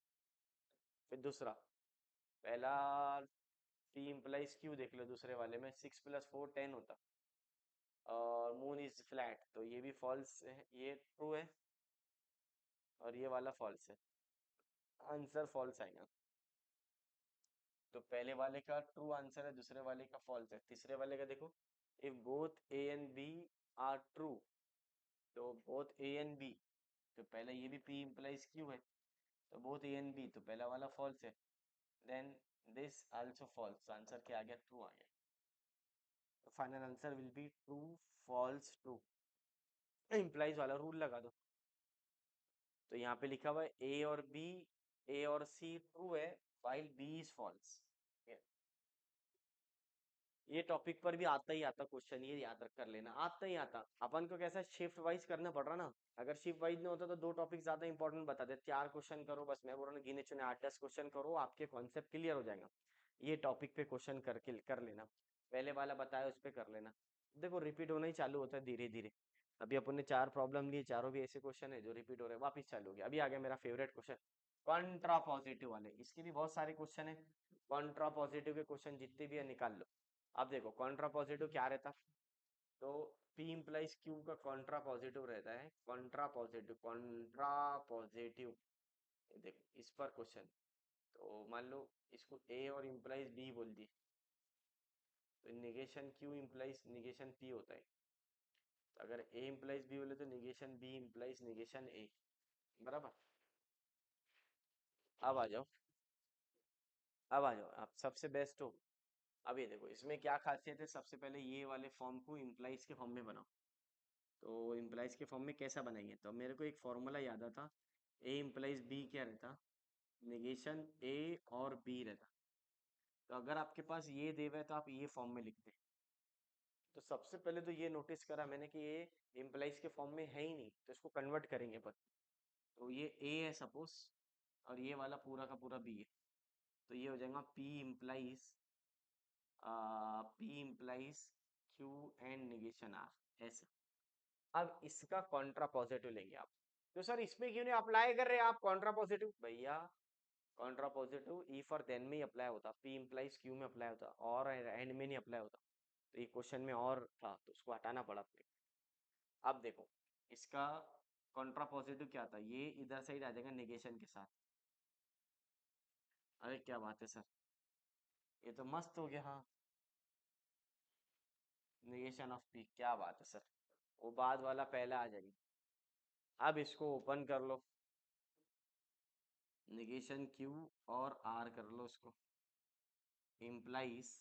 A: फिर दूसरा, पहला P इंप्लाइज Q देख लो, दूसरे वाले में 6 + 4 10 होता, और मून इज फ्लैट, तो ये भी फॉल्स है, ये ट्रू है, और ये वाला फॉल्स है, आंसर फॉल्स आएगा। तो पहले वाले का ट्रू आंसर है, दूसरे वाले का फॉल्स है। तीसरे वाले का देखो, if both A and B are true, तो बोथ ए एंड बी, तो पहले ये भी पी इम्प्लाइज क्यू है, तो बोथ ए एंड बी, तो पहला वाला फॉल्स है। Then this also false, answer क्या आ गया? ट्रू आ गया। तो final answer will be true, false, true. Implies वाला रूल लगा दो। तो यहाँ पे लिखा हुआ है ए और बी, ए और सी ट्रू है, वाइल बी इज फॉल्स। ये टॉपिक पर भी आता ही आता क्वेश्चन, ये याद रख कर लेना, आता ही आता। अपन को कैसा शिफ्ट वाइज करना पड़ रहा ना, अगर शिफ्ट वाइज नहीं होता तो दो टॉपिक ज्यादा इंपॉर्टेंट बता दे, 4 क्वेश्चन करो बस, मैं बोल रहा हूँ गिने चुने 8-10 क्वेश्चन करो, आपके कॉन्सेप्ट क्लियर हो जाएगा। ये टॉपिक पे क्वेश्चन करके कर लेना, पहले वाला बताया उस पे कर लेना। देखो रिपीट होना ही चालू होता है धीरे धीरे। अभी अपन ने 4 प्रॉब्लम लिए, चारों भी ऐसे क्वेश्चन है जो रिपीट हो रहे हैं, वापिस चालू हो गया। अभी आ गया मेरा फेवरेट क्वेश्चन, कॉन्ट्रा पॉजिटिव वाले। इसके भी बहुत सारे क्वेश्चन है, कॉन्ट्रा पॉजिटिव के क्वेश्चन जितने भी है निकाल लो। अब देखो कॉन्ट्रा पॉजिटिव क्या रहता, तो P इम्प्लाइज Q का कॉन्ट्रा पॉजिटिव रहता है, कॉन्ट्रा पॉजिटिव, कॉन्ट्रा पॉजिटिव। देखो इस पर क्वेश्चन, तो मान लो इसको A और इम्प्लाइज B बोल दिए, तो negation Q implies negation P होता है। तो अगर A इम्प्लाइज B बोले तो negation B implies negation A, बराबर। अब आ जाओ, अब आ जाओ आप सबसे बेस्ट हो। अब ये देखो इसमें क्या खासियत है, सबसे पहले ये वाले फॉर्म को इम्प्लाइज के फॉर्म में बनाओ। तो इम्प्लाइज के फॉर्म में कैसा बनाएंगे, तो मेरे को एक फॉर्मूला याद आता, ए इम्प्लाइज बी क्या रहता, निगेशन ए और बी रहता। तो अगर आपके पास ये दे हुआ है तो आप ये फॉर्म में लिखते। तो सबसे पहले तो ये नोटिस करा मैंने कि ये इम्प्लाइज के फॉर्म में है ही नहीं, तो इसको कन्वर्ट करेंगे पर। तो ये ए है सपोज, और ये वाला पूरा का पूरा बी है, तो ये हो जाएगा P implies Q and negation R, ऐसा। अब इसका कॉन्ट्रा पॉजिटिव लेंगे आप। तो सर इसमें क्यों नहीं अप्लाई कर रहे आप कॉन्ट्रा पॉजिटिव? भैया कॉन्ट्रा पॉजिटिव ई फॉर देन में ही अप्लाई होता, पी इम्प्लाइज क्यू में अप्लाई होता, और एंड में नहीं अप्लाई होता। तो ये क्वेश्चन में और था तो उसको हटाना पड़ा अपने। अब देखो इसका कॉन्ट्रा पॉजिटिव क्या था, ये इधर साइड आ जाएगा निगेशन के साथ। अरे क्या बात है सर, ये तो मस्त हो गया। हाँ, निगेशन ऑफ पी, क्या बात है सर, वो बाद वाला पहला आ जाएगा। अब इसको ओपन कर लो, निगेशन क्यू और आर कर लो उसको, इम्प्लाइज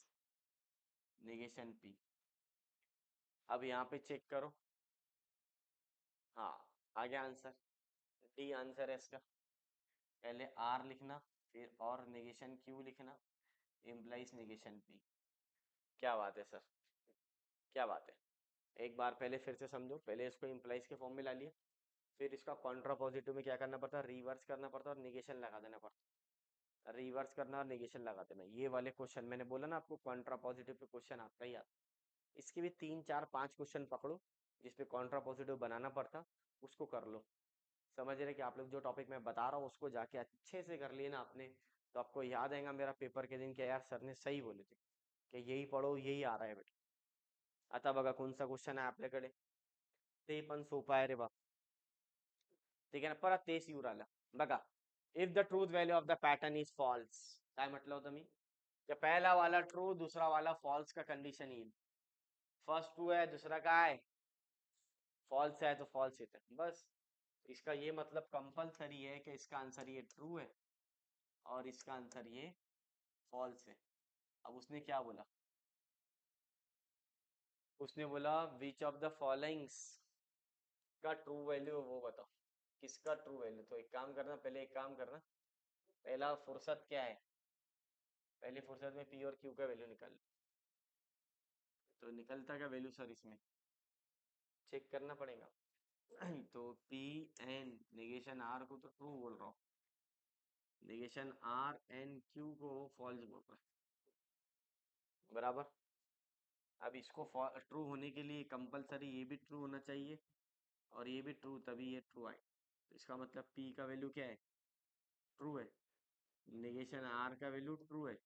A: निगेशन पी। अब यहाँ पे चेक करो, हाँ आ गया आंसर, डी आंसर है इसका। पहले आर लिखना, फिर और निगेशन क्यू लिखना, इम्प्लाइज निगेशन पी। क्या बात है सर, क्या बात है। एक बार पहले फिर से समझो, पहले इसको इम्प्लाइज के फॉर्म में ला लिया, फिर इसका कॉन्ट्रा पॉजिटिव में क्या करना पड़ता है, रिवर्स करना पड़ता है और निगेशन लगा देना पड़ता है। रिवर्स करना और निगेशन लगा देना, ये वाले क्वेश्चन मैंने बोला ना आपको कॉन्ट्रा पॉजिटिव पे क्वेश्चन आता ही आता। इसके भी 3 4 5 क्वेश्चन पकड़ो जिसपे कॉन्ट्रा पॉजिटिव बनाना पड़ता, उसको कर लो। समझ रहे कि आप लोग जो टॉपिक मैं बता रहा हूँ उसको जाके अच्छे से कर लिए ना आपने, तो आपको याद आएगा मेरा पेपर के दिन कि यार सर ने सही बोले थे की यही पढ़ो यही आ रहा है बेटा। आता बघा कोणचा क्वेश्चन आहे आपल्याकडे, ते पण सोपं आहे रे बा। ठीक आहे ना, परत तेच येऊ राहिलं बघा, if the truth value of the pattern is false, काय म्हटलं होतं मी, कि पहला वाला ट्रू दूसरा वाला फॉल्स का कंडीशन येईल। फर्स्ट ट्रू है दूसरा काय फॉल्स है, तो फॉल्स येते बस। इसका ये मतलब कंपलसरी है कि इसका आंसर ये ट्रू है और इसका आंसर ये फॉल्स है। अब उसने क्या बोला, उसने बोला विच ऑफ द फॉलोइंग्स का ट्रू वैल्यू वो बताओ, किसका ट्रू वैल्यू। तो एक काम करना, पहले एक काम करना, पहला फुर्सत क्या है, पहली फुर्सत में पी और क्यू का वैल्यू निकाल लो। तो निकलता क्या वैल्यू सर इसमें, चेक करना पड़ेगा। तो पी एन नेगेशन आर को तो ट्रू बोल रहा हूँ, नेगेशन आर एन क्यू को फॉल्स बोल रहा है, बराबर। अब इसको ट्रू होने के लिए कंपलसरी ये भी ट्रू होना चाहिए और ये भी ट्रू, तभी ये ट्रू आए। तो इसका मतलब पी का वैल्यू क्या है, ट्रू है। नेगेशन आर का वैल्यू ट्रू है,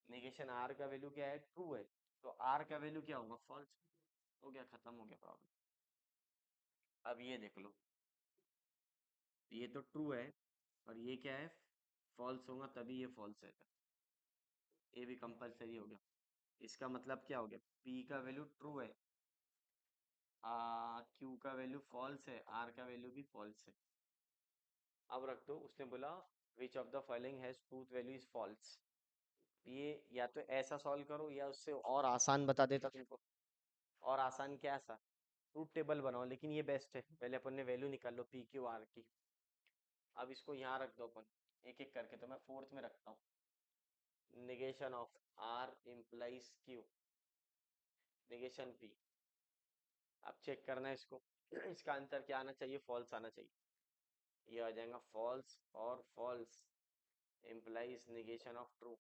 A: नेगेशन आर का वैल्यू क्या है, ट्रू है। तो आर का वैल्यू क्या होगा, फॉल्स। हो गया, खत्म हो गया प्रॉब्लम। अब ये देख लो, ये तो ट्रू है और ये क्या है, फॉल्स होगा, तभी ये फॉल्स है। ये भी कंपलसरी हो गया। इसका मतलब क्या हो गया, पी का वैल्यू ट्रू है, क्यू का वैल्यू फॉल्स है, आर का वैल्यू भी फॉल्स है। अब रख दो, उसने बोला which of the following has truth value is false. ये या तो ऐसा सॉल्व करो या उससे और आसान बता देता तुमको। और आसान क्या, ऐसा ट्रूथ टेबल बनाओ, लेकिन ये बेस्ट है। पहले अपन ने वैल्यू निकाल लो पी क्यू आर की। अब इसको यहाँ रख दो अपन, एक एक करके। तो मैं फोर्थ में रखता हूँ, negation of R implies Q, negation P. अब चेक करना है इसको। इसका आंसर क्या आना चाहिए, फॉल्स आना चाहिए। ये आ जाएगा फॉल्स, और implies negation of true.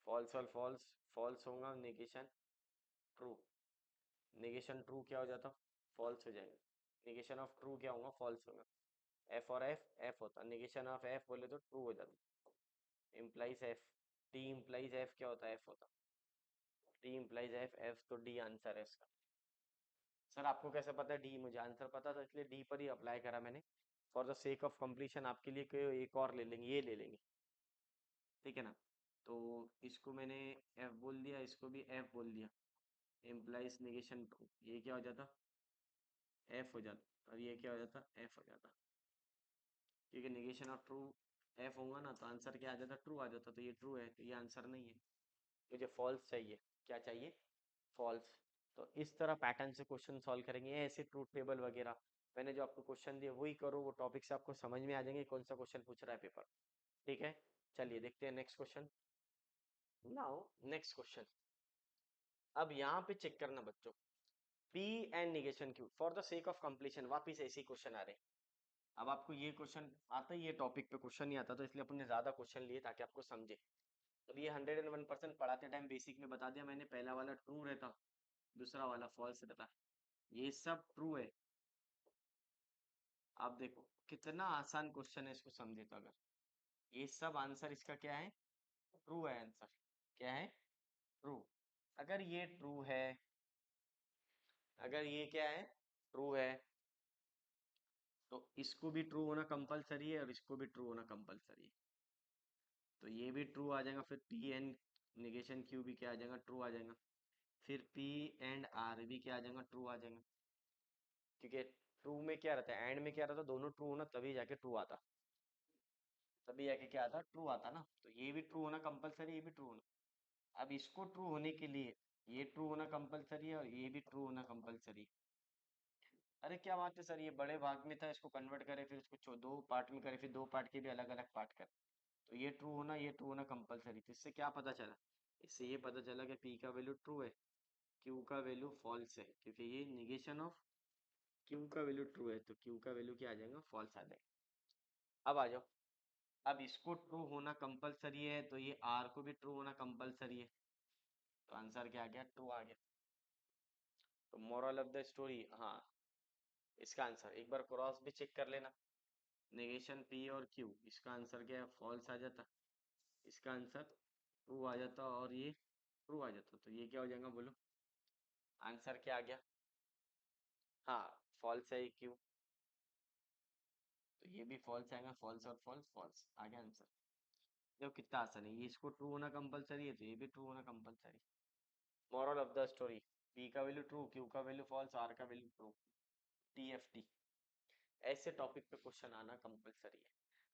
A: False और फॉल्स, फॉल्स होगा निगेशन ट्रू। निगेशन ट्रू क्या हो जाता, फॉल्स हो जाएगा। निगेशन ऑफ ट्रू क्या होगा, फॉल्स होगा। एफ और एफ, एफ होता, निगेशन ऑफ एफ बोले तो ट्रू हो जाता। Implies F, T implies F क्या होता है, एफ होता। टी इम्प्लाइज एफ, एफ तो डी आंसर है इसका। सर आपको कैसे पता है डी, मुझे आंसर पता था इसलिए डी पर ही अप्लाई करा मैंने। For the sake of completion आपके लिए कोई एक और ले लेंगे, ये ले लेंगे, ठीक है ना। तो इसको मैंने एफ बोल दिया, इसको भी एफ बोल दिया। इम्प्लाइज निगेशन ट्रू, ये क्या हो जाता, एफ हो जाता, और ये क्या हो जाता, एफ हो जाता। क्योंकि निगेशन ऑफ ट्रू एफ होगा ना, तो आंसर क्या आ जाता, ट्रू आ जाता। तो ये ट्रू है, तो ये आंसर नहीं है। मुझे फॉल्स चाहिए, क्या चाहिए, फॉल्स। तो इस तरह पैटर्न से क्वेश्चन सॉल्व करेंगे, ऐसे ट्रूथ टेबल वगैरह। मैंने जो आपको क्वेश्चन दिए वही करो, वो टॉपिक से आपको समझ में आ जाएंगे कौन सा क्वेश्चन पूछ रहा है पेपर। ठीक है, चलिए देखते हैं next question. Now next question. अब यहाँ पे चेक करना बच्चों, P and negation Q for the sake of completion, वापिस ऐसे क्वेश्चन आ रहे हैं। अब आपको ये क्वेश्चन आता ही, ये टॉपिक पे क्वेश्चन नहीं आता, तो इसलिए अपन ने ज्यादा क्वेश्चन लिए ताकि आपको समझे। अब ये 101% पढ़ाते टाइम बेसिक में बता दिया मैंने, पहला वाला ट्रू रहता, दूसरा वाला फॉल्स रहता। ये सब ट्रू है। आप देखो कितना आसान क्वेश्चन है, इसको समझे तो। अगर ये सब आंसर इसका क्या है, ट्रू है आंसर, क्या है, ट्रू। अगर ये ट्रू है, अगर ये क्या है, ट्रू है, तो इसको भी ट्रू होना कंपलसरी है और इसको भी ट्रू होना कंपलसरी है। तो ये भी ट्रू आ जाएगा, फिर पी एंड निगेशन क्यू भी क्या आ जाएगा, ट्रू आ जाएगा। फिर पी एंड आर भी क्या आ जाएगा, ट्रू आ जाएगा। क्योंकि ट्रू में क्या रहता है, एंड में क्या रहता है, दोनों ट्रू होना तभी जाके ट्रू आता, तभी जाके क्या आता, ट्रू आता ना। तो ये भी ट्रू होना कंपलसरी, ये भी ट्रू होना। अब इसको ट्रू होने के लिए ये ट्रू होना कंपलसरी है और ये भी ट्रू होना कंपलसरी। अरे क्या बात है सर, ये बड़े भाग में था, इसको कन्वर्ट करे, फिर इसको दो पार्ट में करे, फिर दो पार्ट के भी अलग अलग पार्ट करे। तो ये ट्रू होना कंपलसरी। तो इससे क्या पता चला, इससे ये पता चला कि पी का वैल्यू ट्रू है, क्यू का वैल्यू फॉल्स है, क्योंकि ये निगेशन ऑफ क्यू का वैल्यू ट्रू है, तो क्यू का वैल्यू क्या आ जाएगा, फॉल्स आ जाएगा। अब आ जाओ, अब इसको ट्रू होना कंपलसरी है, तो ये आर को भी ट्रू होना कंपलसरी है। तो आंसर क्या आ गया, ट्रू आ गया। तो मोरल ऑफ द स्टोरी, हाँ, इसका आंसर एक बार क्रॉस भी चेक कर लेना, नेगेशन पी और क्यू, इसका आंसर क्या है, फॉल्स आ जाता, इसका आंसर ट्रू आ जाता, और ये ट्रू आ जाता। तो ये क्या हो जाएगा, बोलो आंसर क्या आ गया, हाँ, फॉल्स है क्यू, तो ये भी फॉल्स आएगा, फॉल्स और फॉल्स, फॉल्स आ गया आंसर। देखो कितना आसान है, ये इसको ट्रू होना कंपलसरी है, तो ये भी ट्रू होना compulsory. Moral of the story, P का वैल्यू ट्रू, क्यू का वैल्यू फॉल्स, आर का value true. T F T, ऐसे टॉपिक पे क्वेश्चन आना कंपलसरी है।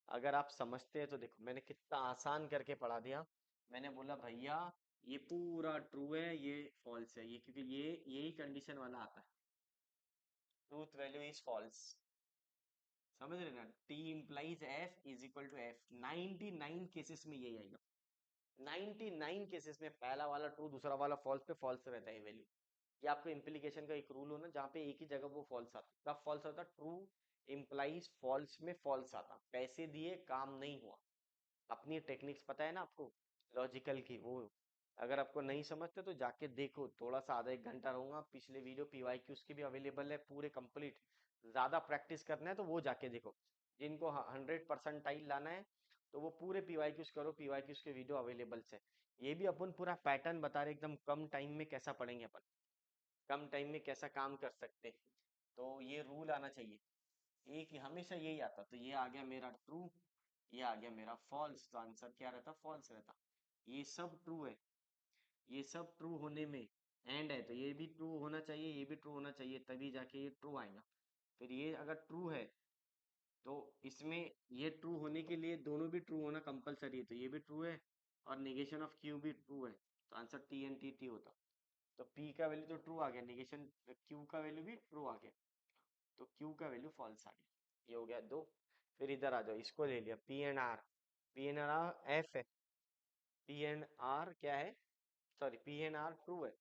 A: अगर आप समझते हैं तो देखो मैंने कितना आसान करके पढ़ा दिया। मैंने बोला भैया ये पूरा ट्रू है, ये फॉल्स है, ये क्योंकि ये यही कंडीशन वाला आता है, ट्रूथ वैल्यू इज फॉल्स। समझ रहे ना, T implies F is equal to F, 99 cases में यही आएगा। 99 केसेस में पहला वाला ट्रू, दूसरा वाला फॉल्स पे फॉल्स रहता है वैल्यू। ये आपको इम्प्लीकेशन का एक रूल हो ना, जहाँ पे एक ही जगह वो फॉल्स आता, कब फॉल्स आता, ट्रू इम्प्लाइज फॉल्स में फॉल्स आता, पैसे दिए काम नहीं हुआ। अपनी टेक्निक्स पता है ना आपको, लॉजिकल की, वो अगर आपको नहीं समझते तो जाके देखो, थोड़ा सा आधा एक घंटा रहूंगा, पिछले वीडियो पीवाईक्यूज की भी अवेलेबल है पूरे कंप्लीट। ज्यादा प्रैक्टिस करना है तो वो जाके देखो, जिनको 100% लाना है तो वो पूरे पीवाईक्यूज करो, पीवाईक्यूज के वीडियो अवेलेबल है। ये भी अपन पूरा पैटर्न बता रहे एकदम कम टाइम में कैसा पढ़ेंगे अपन, कम टाइम में कैसा काम कर सकते हैं। तो ये रूल आना चाहिए, एक हमेशा यही आता। तो ये आ गया मेरा ट्रू, ये आ गया मेरा फॉल्स, तो आंसर क्या रहता, फॉल्स रहता। ये सब ट्रू है, ये सब ट्रू होने में एंड है, तो ये भी ट्रू होना चाहिए, ये भी ट्रू होना चाहिए, तभी जाके ये ट्रू आएगा। फिर ये अगर ट्रू है तो इसमें ये ट्रू होने के लिए दोनों भी ट्रू होना कंपलसरी है, तो ये भी ट्रू है और नेगेशन ऑफ क्यू भी ट्रू है, तो answer T and T T होता। तो पी का वैल्यू तो ट्रू आ गया, नेगेशन क्यू का वैल्यू भी ट्रू आ गया, तो क्यू का वैल्यू फॉल्स आ गया। ये हो गया दो। फिर इधर आ जाओ, इसको ले लिया P and R. P and R F है, पी एंड आर क्या है, sorry P and R true है,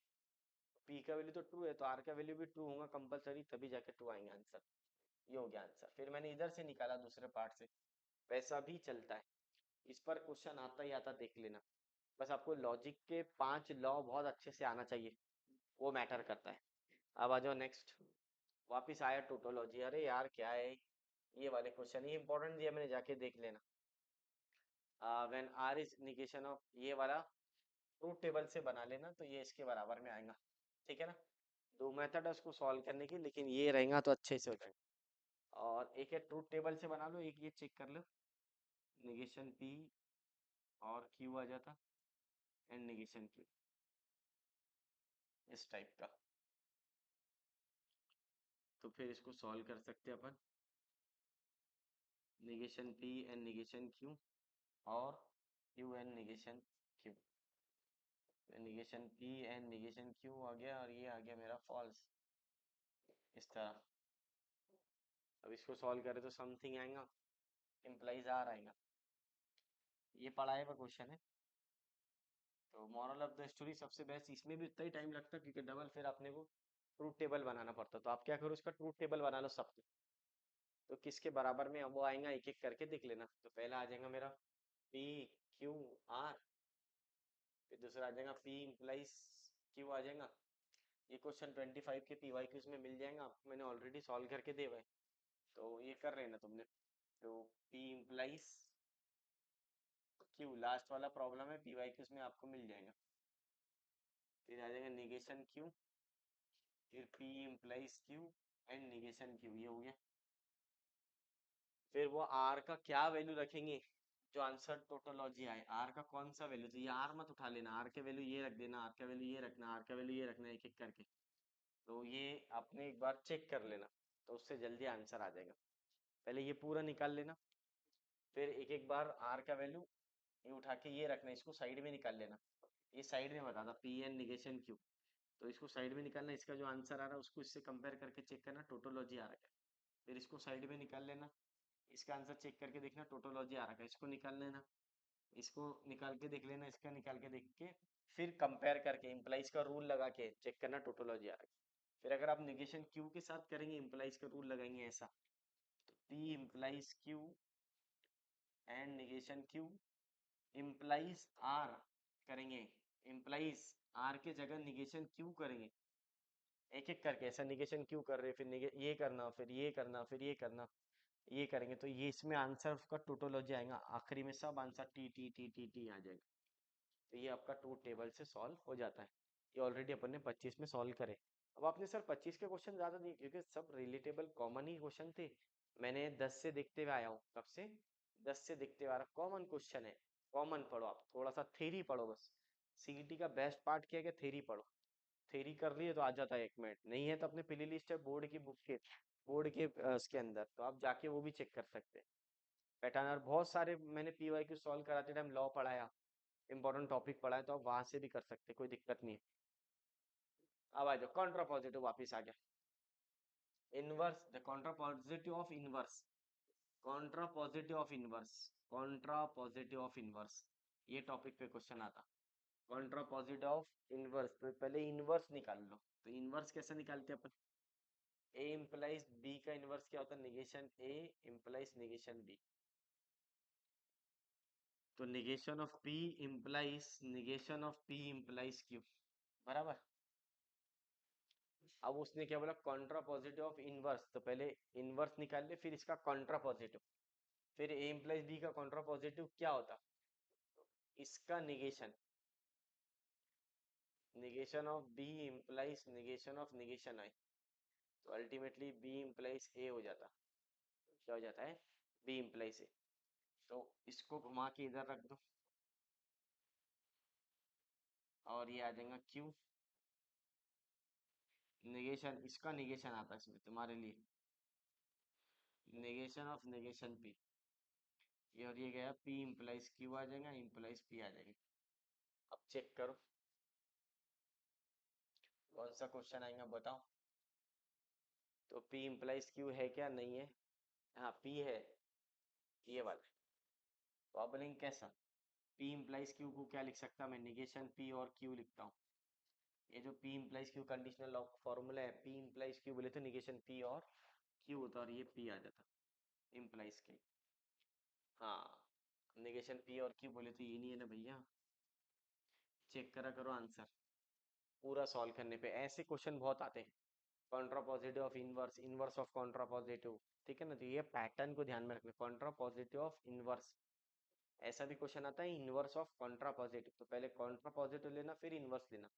A: पी का वैल्यू तो ट्रू है तो आर का वैल्यू भी ट्रू होगा कंपलसरी, तभी जाके ट्रू आएंगे आंसर। ये हो गया आंसर। फिर मैंने इधर से निकाला दूसरे पार्ट से, वैसा भी चलता है, इस पर क्वेश्चन आता ही आता, देख लेना। बस आपको लॉजिक के 5 लॉ बहुत अच्छे से आना चाहिए, वो मैटर करता है। अब आ जाओ नेक्स्ट, वापिस आया टोटोलॉजी। अरे यार क्या है ये वाले क्वेश्चन, ये इंपॉर्टेंट दिया मैंने, जाके देख लेना। When R is negation of, ये वाला ट्रूथ टेबल से बना लेना, तो ये इसके बराबर में आएगा, ठीक है ना। दो मेथड है उसको सॉल्व करने की, लेकिन ये रहेगा तो अच्छे से हो जाएगा। और एक है ट्रूथ टेबल से बना लो, एक ये चेक कर लो, निगेशन पी और क्यू आ जाता एंड निगेशन क्यू, इस टाइप का। तो फिर इसको सॉल्व कर सकते हैं अपन, negation P and negation Q और Q and negation Q. Negation P and negation Q आ गया और ये आ गया मेरा फॉल्स, इस तरह। अब इसको सॉल्व करें तो समथिंग आएगा, इम्प्लाइज आर आएगा। ये पढ़ाए हुआ क्वेश्चन है। तो मॉरल ऑफ द स्टोरी, सबसे बेस्ट, इसमें भी उतना ही टाइम लगता है क्योंकि डबल फिर अपने को ट्रूथ टेबल बनाना पड़ता, तो आप क्या करो, उसका ट्रूथ टेबल बना लो सब, तो किसके बराबर में अब वो आएगा एक एक करके देख लेना। तो पहला आ जाएगा मेरा पी क्यू आर, फिर दूसरा आ जाएगा पी इम्प्लाइज क्यू आ जाएगा। ये क्वेश्चन 25 के पी वाई क्यूज में मिल जाएगा आपको, मैंने ऑलरेडी सॉल्व करके दे हुआ है, तो ये कर लेना तुमने। तो पी इम्प्लाइज क्यू लास्ट वाला प्रॉब्लम है, पी वाई क्यूज में आपको मिल जाएगा। फिर आ जाएगा निगेशन क्यू, फिर P implies Q and negation Q, ये हो गया। फिर वो आर का क्या वैल्यू रखेंगे, जो आंसर टोटोलॉजी आए, आर का कौन सा वैल्यू, तो ये आर मत उठा लेना, आर के वैल्यू ये रख देना, आर का वैल्यू ये रखना, आर का वैल्यू ये रखना, एक एक करके। तो ये आपने एक बार चेक कर लेना, तो उससे जल्दी आंसर आ जाएगा। पहले ये पूरा निकाल लेना, फिर एक एक बार आर का वैल्यू ये उठा के ये रखना, इसको साइड में निकाल लेना। ये साइड में बता था पी एन निगेशन क्यू, तो इसको साइड में निकालना, इसका जो आंसर आ रहा है उसको इससे कंपेयर करके चेक करना टोटोलॉजी आ रहा है। फिर इसको साइड में निकाल लेना, इसका आंसर चेक करके देखना टोटोलॉजी आ रहा है, इसको निकाल लेना, इसको निकाल के देख लेना, इसका निकाल के देख के फिर कंपेयर करके इम्प्लाइज का रूल लगा के चेक करना टोटोलॉजी आ रहा है। फिर अगर आप निगेशन क्यू के साथ करेंगे, इम्प्लाइज का रूल लगाएंगे ऐसा, तो P implies Q and negation Q implies R करेंगे, इम्प्लाइज आर के जगह निगेशन क्यू करेंगे, एक एक करके ऐसा निगेशन क्यू कर रहे, फिर ये करना, फिर ये करना, फिर ये करना, ये करेंगे, तो ये इसमें आंसर उसका टोटोलॉजी आएगा, आखिरी में सब answer T T T T T आ जाएगा। तो ये आपका ट्रूथ टेबल से सॉल्व हो जाता है। ये ऑलरेडी अपन ने 25 में सॉल्व करे। अब आपने सर 25 के क्वेश्चन ज्यादा नहीं, क्योंकि सब रिलेटेबल कॉमन ही क्वेश्चन थे। मैंने 10 से देखते हुए आया हूँ, कब से, 10 से देखते हुए आ रहा, कॉमन क्वेश्चन है, कॉमन पढ़ो, आप थोड़ा सा थेरी पढ़ो बस। सीईटी का बेस्ट पार्ट क्या है कि थेरी पढ़ो, थेरी कर लिए तो आ जाता है 1 मिनट, नहीं है तो अपने प्ले लिस्ट है बोर्ड की बुक के, बोर्ड के उसके अंदर, तो आप जाके वो भी चेक कर सकते हैं। पैटर्न और बहुत सारे मैंने पीवाई क्यू सॉल्व कराते टाइम लॉ पढ़ाया, इंपॉर्टेंट टॉपिक पढ़ा है, तो आप वहां से भी कर सकते, कोई दिक्कत नहीं है। अब आ जाओ कॉन्ट्रा पॉजिटिव, वापिस आ गया inverse, the Contra positive of inverse, Contra positive of inverse, Contra positive of inverse, ये टॉपिक पे क्वेश्चन आता। कॉन्ट्रा पॉजिटिव ऑफ इनवर्स, तो पहले इनवर्स निकाल लो। तो इनवर्स कैसे निकालते हैं अपन, ए इम्प्लाइज बी का इनवर्स क्या होता है, निगेशन ए इम्प्लाइज निगेशन बी, तो negation of P implies negation of P implies Q, बराबर। अब उसने क्या बोला, कॉन्ट्रा पॉजिटिव ऑफ इनवर्स, तो पहले इनवर्स निकाल ले, फिर इसका कॉन्ट्रा पॉजिटिव, फिर ए इम्प्लाइज बी का कॉन्ट्रा पॉजिटिव क्या होता, इसका negation, negation of B implies negation of negation आई, तो अल्टीमेटली बी इम्प्लाइज ए हो जाता, क्या हो जाता है, बी इम्प्लाइज ए। तो इसको घुमा के इधर रख दो और ये आ जाएगा क्यू। नेगेशन, इसका नेगेशन आता है इसमें तुम्हारे लिए, नेगेशन ऑफ नेगेशन पी। ये और ये गया, पी इम्प्लाइज क्यू आ जाएगा, इम्प्लाइज पी आ जाएगा। अब चेक करो कौन सा क्वेश्चन आएगा बताओ। तो पी इम्प्लाइज क्यू है क्या, नहीं है? हाँ पी है, ये वाला। तो अब लिंक कैसा, पी इम्प्लाइज क्यू को क्या लिख सकता मैं, निगेशन पी और क्यू लिखता हूँ। ये जो P implies Q conditional formula है, पी इम्प्लाइज क्यू बोले तो निगेशन पी और क्यू होता और ये पी आ जाता इम्प्लाइज के। हाँ, निगेशन पी और क्यू बोले तो ये नहीं है ना भैया। चेक करा करो आंसर पूरा सॉल्व करने पे, ऐसे क्वेश्चन बहुत आते हैं। Contra positive of inverse, inverse of Contra positive, ठीक है ना। तो ये पैटर्न को ध्यान में रखना, कॉन्ट्रा पॉजिटिव ऑफ इनवर्स। ऐसा भी क्वेश्चन आता है इनवर्स ऑफ कॉन्ट्रा पॉजिटिव, तो पहले कॉन्ट्रा पॉजिटिव लेना फिर इनवर्स लेना।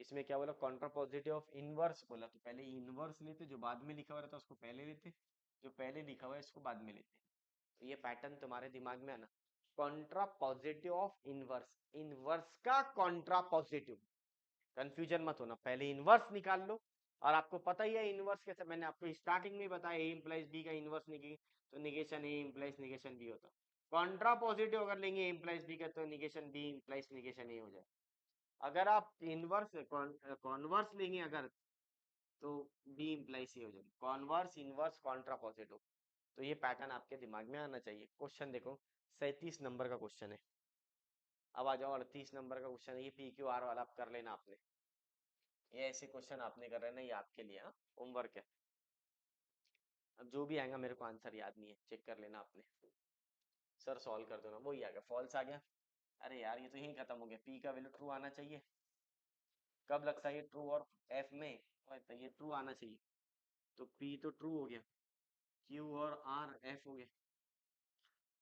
A: इसमें क्या बोला, कॉन्ट्रा पॉजिटिव ऑफ इनवर्स बोला, तो पहले इनवर्स लेते, जो बाद में लिखा हुआ रहता है उसको पहले लेते, जो पहले लिखा हुआ है इसको बाद में लेते। तो ये पैटर्न तुम्हारे दिमाग में आना, Contra positive of inverse, inverse का कॉन्ट्रा पॉजिटिव। कंफ्यूजन मत होना, पहले इनवर्स निकाल लो। और आपको पता ही है इनवर्स कैसे, मैंने आपको स्टार्टिंग में बताया, ए इम्प्लाइज बी का इनवर्स निकली तो निगेशन ए इम्प्लाइज निगेशन बी होता। कॉन्ट्रा पॉजिटिव अगर लेंगे ए इम्प्लाइज बी का तो निगेशन बी इम्प्लाइज निगेशन ए हो जाए। अगर आप इनवर्स कॉन्वर्स लेंगे अगर, तो बी इम्प्लाइज सी हो जाएगी, कॉन्वर्स इनवर्स कॉन्ट्रा पॉजिटिव। तो ये पैटर्न आपके दिमाग में आना चाहिए। क्वेश्चन देखो, 37 नंबर का क्वेश्चन है। अब आ जाओ 38 नंबर का क्वेश्चन है, ये पी क्यू आर वाला आप कर लेना आपने। ये ऐसे क्वेश्चन आपने कर रहे ना, ये आपके लिए हाँ होमवर्क है। अब जो भी आएगा मेरे को आंसर याद नहीं है, चेक कर लेना आपने। सर सॉल्व कर दो ना, वही आ गया फॉल्स आ गया। अरे यार ये तो यही खत्म हो गया, पी का वैल्यू ट्रू आना चाहिए। कब लगता है ये ट्रू और एफ में, तो ये ट्रू आना चाहिए। तो पी तो ट्रू हो गया, क्यू और आर एफ हो गए।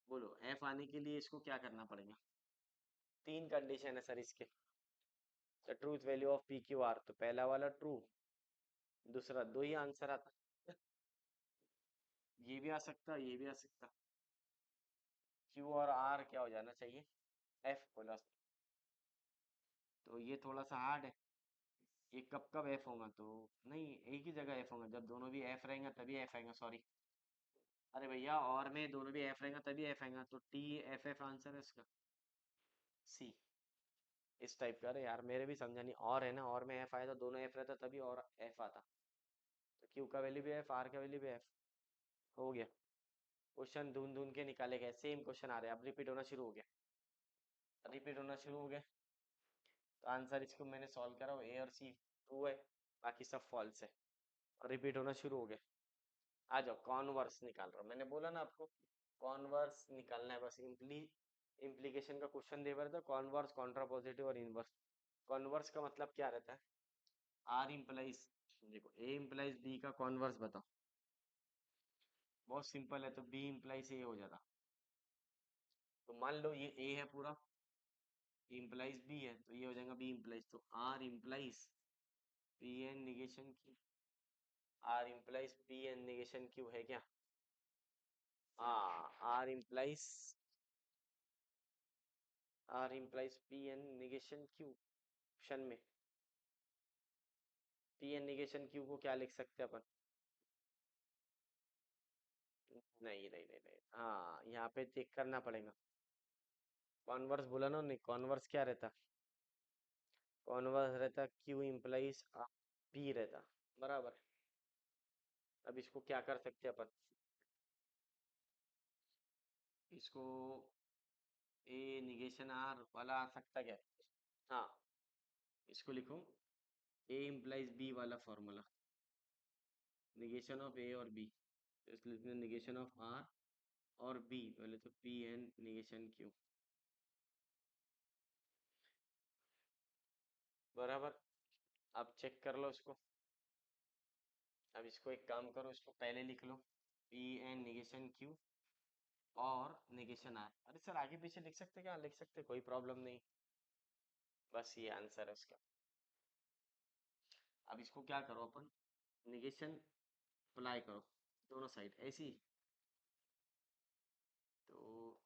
A: बोलो एफ आने के लिए इसको क्या करना पड़ेगा, तीन कंडीशन है सर इसके। The truth value of P Q R, तो पहला वाला ट्रू, दूसरा दो ही आंसर आता। ये भी आ सकता, ये भी आ सकता। क्यू और आर क्या हो जाना चाहिए, एफ प्लस। तो ये थोड़ा सा हार्ड है, ये कब कब एफ होगा, तो नहीं एक ही जगह एफ होगा, जब दोनों भी एफ रहेंगे तभी एफ आएगा, सॉरी। अरे भैया और में दोनों भी एफ रहेगा तभी एफ आएगा, तो टी एफ एफ आंसर है इसका, सी। इस टाइप का, अरे यार मेरे भी समझा नहीं, और है ना, और में एफ आया तो दोनों एफ रहता तभी और एफ आता। तो क्यू का वैल्यू भी एफ, आर का वैल्यू भी एफ। हो गया, क्वेश्चन ढूंढ ढूंढ के निकाले गए, सेम क्वेश्चन आ रहे हैं, अब रिपीट होना शुरू हो गया, रिपीट होना शुरू हो गया। तो आंसर इसको मैंने सॉल्व करा, ए और सी ट्रू है, बाकी सब फॉल्स है, रिपीट होना शुरू हो गया। आ जाओ कॉन्वर्स निकाल रहा हूँ, मैंने बोला ना आपको कॉन्वर्स निकालना है बस। इम्प्लीकेशन का क्वेश्चन दे रहा था, कॉन्वर्स कॉन्ट्रा पॉजिटिव और इनवर्स। कॉन्वर्स का मतलब क्या रहता है, आर इम्प्लाइज, देखो ए इम्प्लाइज बी का कॉन्वर्स बताओ। बहुत सिंपल है, तो बी इम्प्लाइज ए हो जाता। तो मान लो ये ए है पूरा, इम्प्लाइज बी है, तो ये हो जाएगा बी इम्प्लाइज, तो R implies P and negation Q, R implies P and negation Q है क्या। हाँ R implies P and negation Q, option में पी एन निगेशन क्यू को क्या लिख सकते हैं अपन, नहीं नहीं नहीं नहीं, हाँ यहाँ पे चेक करना पड़ेगा। कॉन्वर्स बोला ना, नहीं कॉन्वर्स क्या रहता, कॉन्वर्स रहता क्यू इम्प्लाइज पी रहता, बराबर। अब इसको क्या कर सकते हैं अपन, इसको ए निगेशन आर वाला आ सकता क्या, हाँ इसको लिखो ए इम्प्लाइज बी वाला फॉर्मूला, निगेशन ऑफ ए और बी, इसलिए निगेशन ऑफ आर और बी पहले, तो पी एन निगेशन क्यू, बराबर। अब चेक कर लो इसको, अब इसको एक काम करो, इसको पहले लिख लो, पी एन निगेशन क्यू और निगेशन आर। अरे सर आगे पीछे लिख सकते, क्या लिख सकते, कोई प्रॉब्लम नहीं, बस ये आंसर है उसका। अब इसको क्या करो अपन, निगेशन अप्लाई करो दोनों साइड ऐसी, तो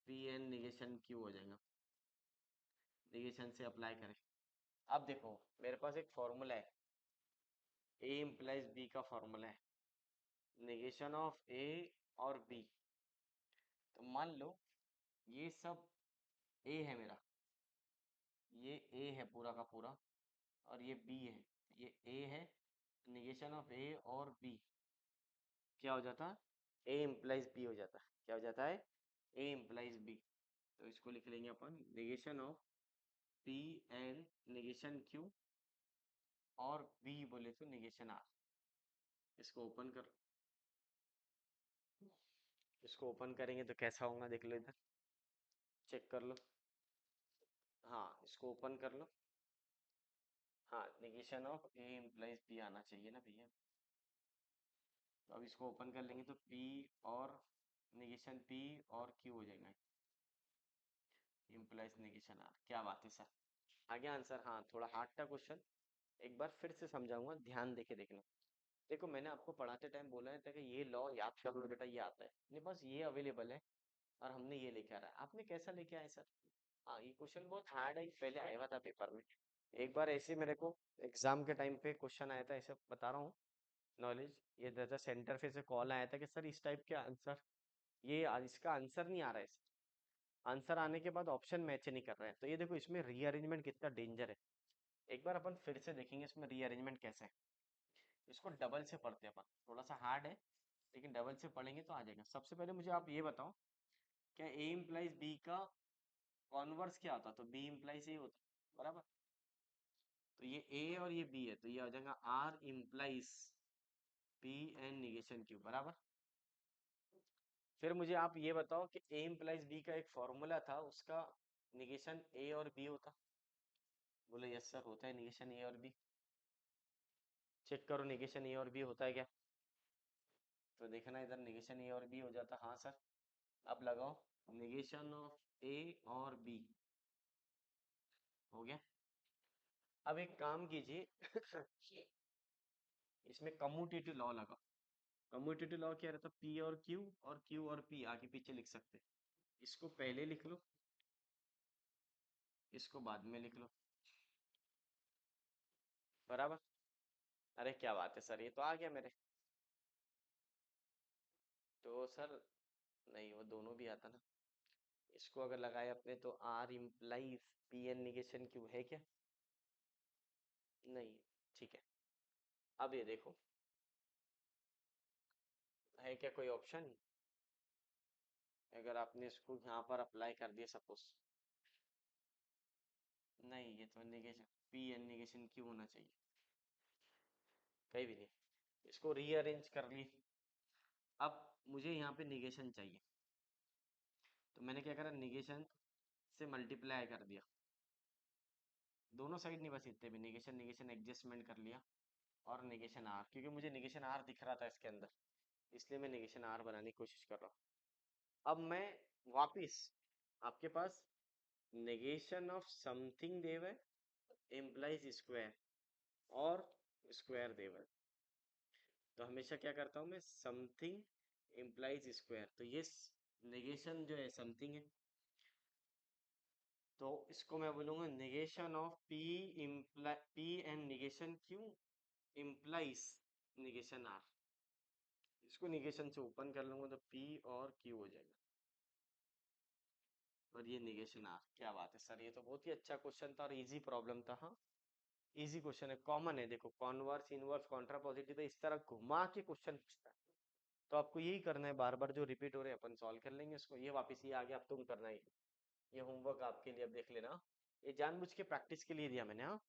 A: पी एन निगेशन क्यू हो जाएगा, निगेशन से अप्लाई करें। अब देखो मेरे पास एक फॉर्मूला है, ए इम्प्लाइज बी का फॉर्मूला है, निगेशन ऑफ ए और बी। तो मान लो ये सब ए है मेरा, ये ए है पूरा का पूरा, और ये बी है, ये ए है, निगेशन ऑफ ए और बी क्या हो जाता है, ए इम्प्लाइज बी हो जाता है। क्या हो जाता है, ए इम्प्लाइज बी। तो इसको लिख लेंगे अपन, negation of P and negation Q और बी बोले तो निगेशन आर। इसको ओपन कर, इसको ओपन करेंगे तो कैसा होगा देख लो इधर, चेक कर लो। हाँ इसको ओपन कर लो। हाँ negation of A implies B आना चाहिए ना भैया। तो अब इसको ओपन कर लेंगे तो पी और निगेशन पी और क्यू हो जाएगा, इम्प्लाइज निगेशन आर। क्या बात है सर, आ गया आंसर। हाँ थोड़ा हार्ड था क्वेश्चन, एक बार फिर से समझाऊंगा, ध्यान देके देखना। देखो मैंने आपको पढ़ाते टाइम बोला था कि ये लॉ याद कर लो बेटा, ये आता है मेरे पास, ये अवेलेबल है, और हमने ये लेके आ रहा है। आपने कैसा लेके आए सर? हाँ ये क्वेश्चन बहुत हार्ड है, पहले आया हुआ था पेपर में। एक बार ऐसे मेरे को एग्जाम के टाइम पे क्वेश्चन आया था, ऐसे बता रहा हूँ नॉलेज, ये जैसा सेंटर पे से कॉल आया था कि सर इस टाइप के आंसर, ये इसका आंसर नहीं आ रहा है, आंसर आने के बाद ऑप्शन मैच नहीं कर रहा है। तो ये देखो इसमें रीअरेंजमेंट कितना डेंजर है। एक बार अपन फिर से देखेंगे इसमें रीअरेंजमेंट कैसे है। इसको डबल से पढ़ते हैं अपन, थोड़ा सा हार्ड है लेकिन डबल से पढ़ेंगे तो आ जाएगा। सबसे पहले मुझे आप ये बताओ, क्या ए इम्प्लाइज बी का कॉन्वर्स क्या होता? तो बी इम्प्लाइज ए होता, बराबर। तो ये ए और ये बी है, तो ये आ जाएगा R implies P and negation Q, बराबर। फिर मुझे आप ये बताओ कि ए इम्प्लाइज बी का एक फॉर्मूला था, उसका निगेशन ए और बी होता। बोले यस सर होता है निगेशन ए और बी। चेक करो निगेशन ए और बी होता है क्या, तो देखना इधर निगेशन ए और बी हो जाता। हाँ सर, अब लगाओ निगेशन ऑफ ए और बी, हो गया। अब एक काम कीजिए इसमें कम्यूटेटिव लॉ लगा। कम्यूटेटिव लॉ क्या रहता? पी और पी आगे पीछे लिख सकते, इसको पहले लिख लो, इसको बाद में लिख लो, बराबर। अरे क्या बात है सर, ये तो आ गया मेरे। तो सर नहीं, वो दोनों भी आता ना। इसको अगर लगाए अपने तो R implies P and negation Q है क्या? नहीं, ठीक है। अब ये देखो, है क्या कोई ऑप्शन? अगर आपने इसको यहाँ पर अप्लाई कर दिया सपोज, नहीं ये तो negation P and negation Q होना चाहिए, कहीं भी नहीं। इसको रीअरेंज कर ली। अब मुझे यहाँ पे निगेशन चाहिए, तो मैंने क्या करा, निगेशन से मल्टीप्लाई कर दिया, दोनों साइड नहीं, बस इतने भी, निगेशन निगेशन एडजस्टमेंट कर लिया, और निगेशन आर, क्योंकि मुझे निगेशन आर दिख रहा था इसके अंदर, इसलिए मैं निगेशन आर बनाने की कोशिश कर रहा हूँ। अब मैं वापिस आपके पास नेगेशन ऑफ समथिंग देव है, इम्प्लाइज स्क्वायर और स्क्वायर देव है। तो हमेशा क्या करता हूँ मैं, समथिंग इम्प्लाइज स्क्वायर, तो ये नेगेशन जो है समथिंग है, तो इसको मैं बोलूंगा negation of P implies P and negation Q implies negation R. इसको निगेशन से ओपन कर लूंगा तो पी और क्यू हो जाएगा, और ये निगेशन आर। क्या बात है सर, ये तो बहुत ही अच्छा क्वेश्चन था और इजी प्रॉब्लम था। हाँ इजी क्वेश्चन है, कॉमन है, देखो कॉन्वर्स इनवर्स कॉन्ट्रापोजिटिव इस तरह घुमा के क्वेश्चन पूछता है। तो आपको यही करना है, बार बार जो रिपीट हो रहे हैं अपन सॉल्व कर लेंगे इसको। ये वापस ये आ गया, अब तुम करना ही, ये होमवर्क आपके लिए, अब देख लेना। ये जानबूझ के प्रैक्टिस के लिए दिया मैंने। हाँ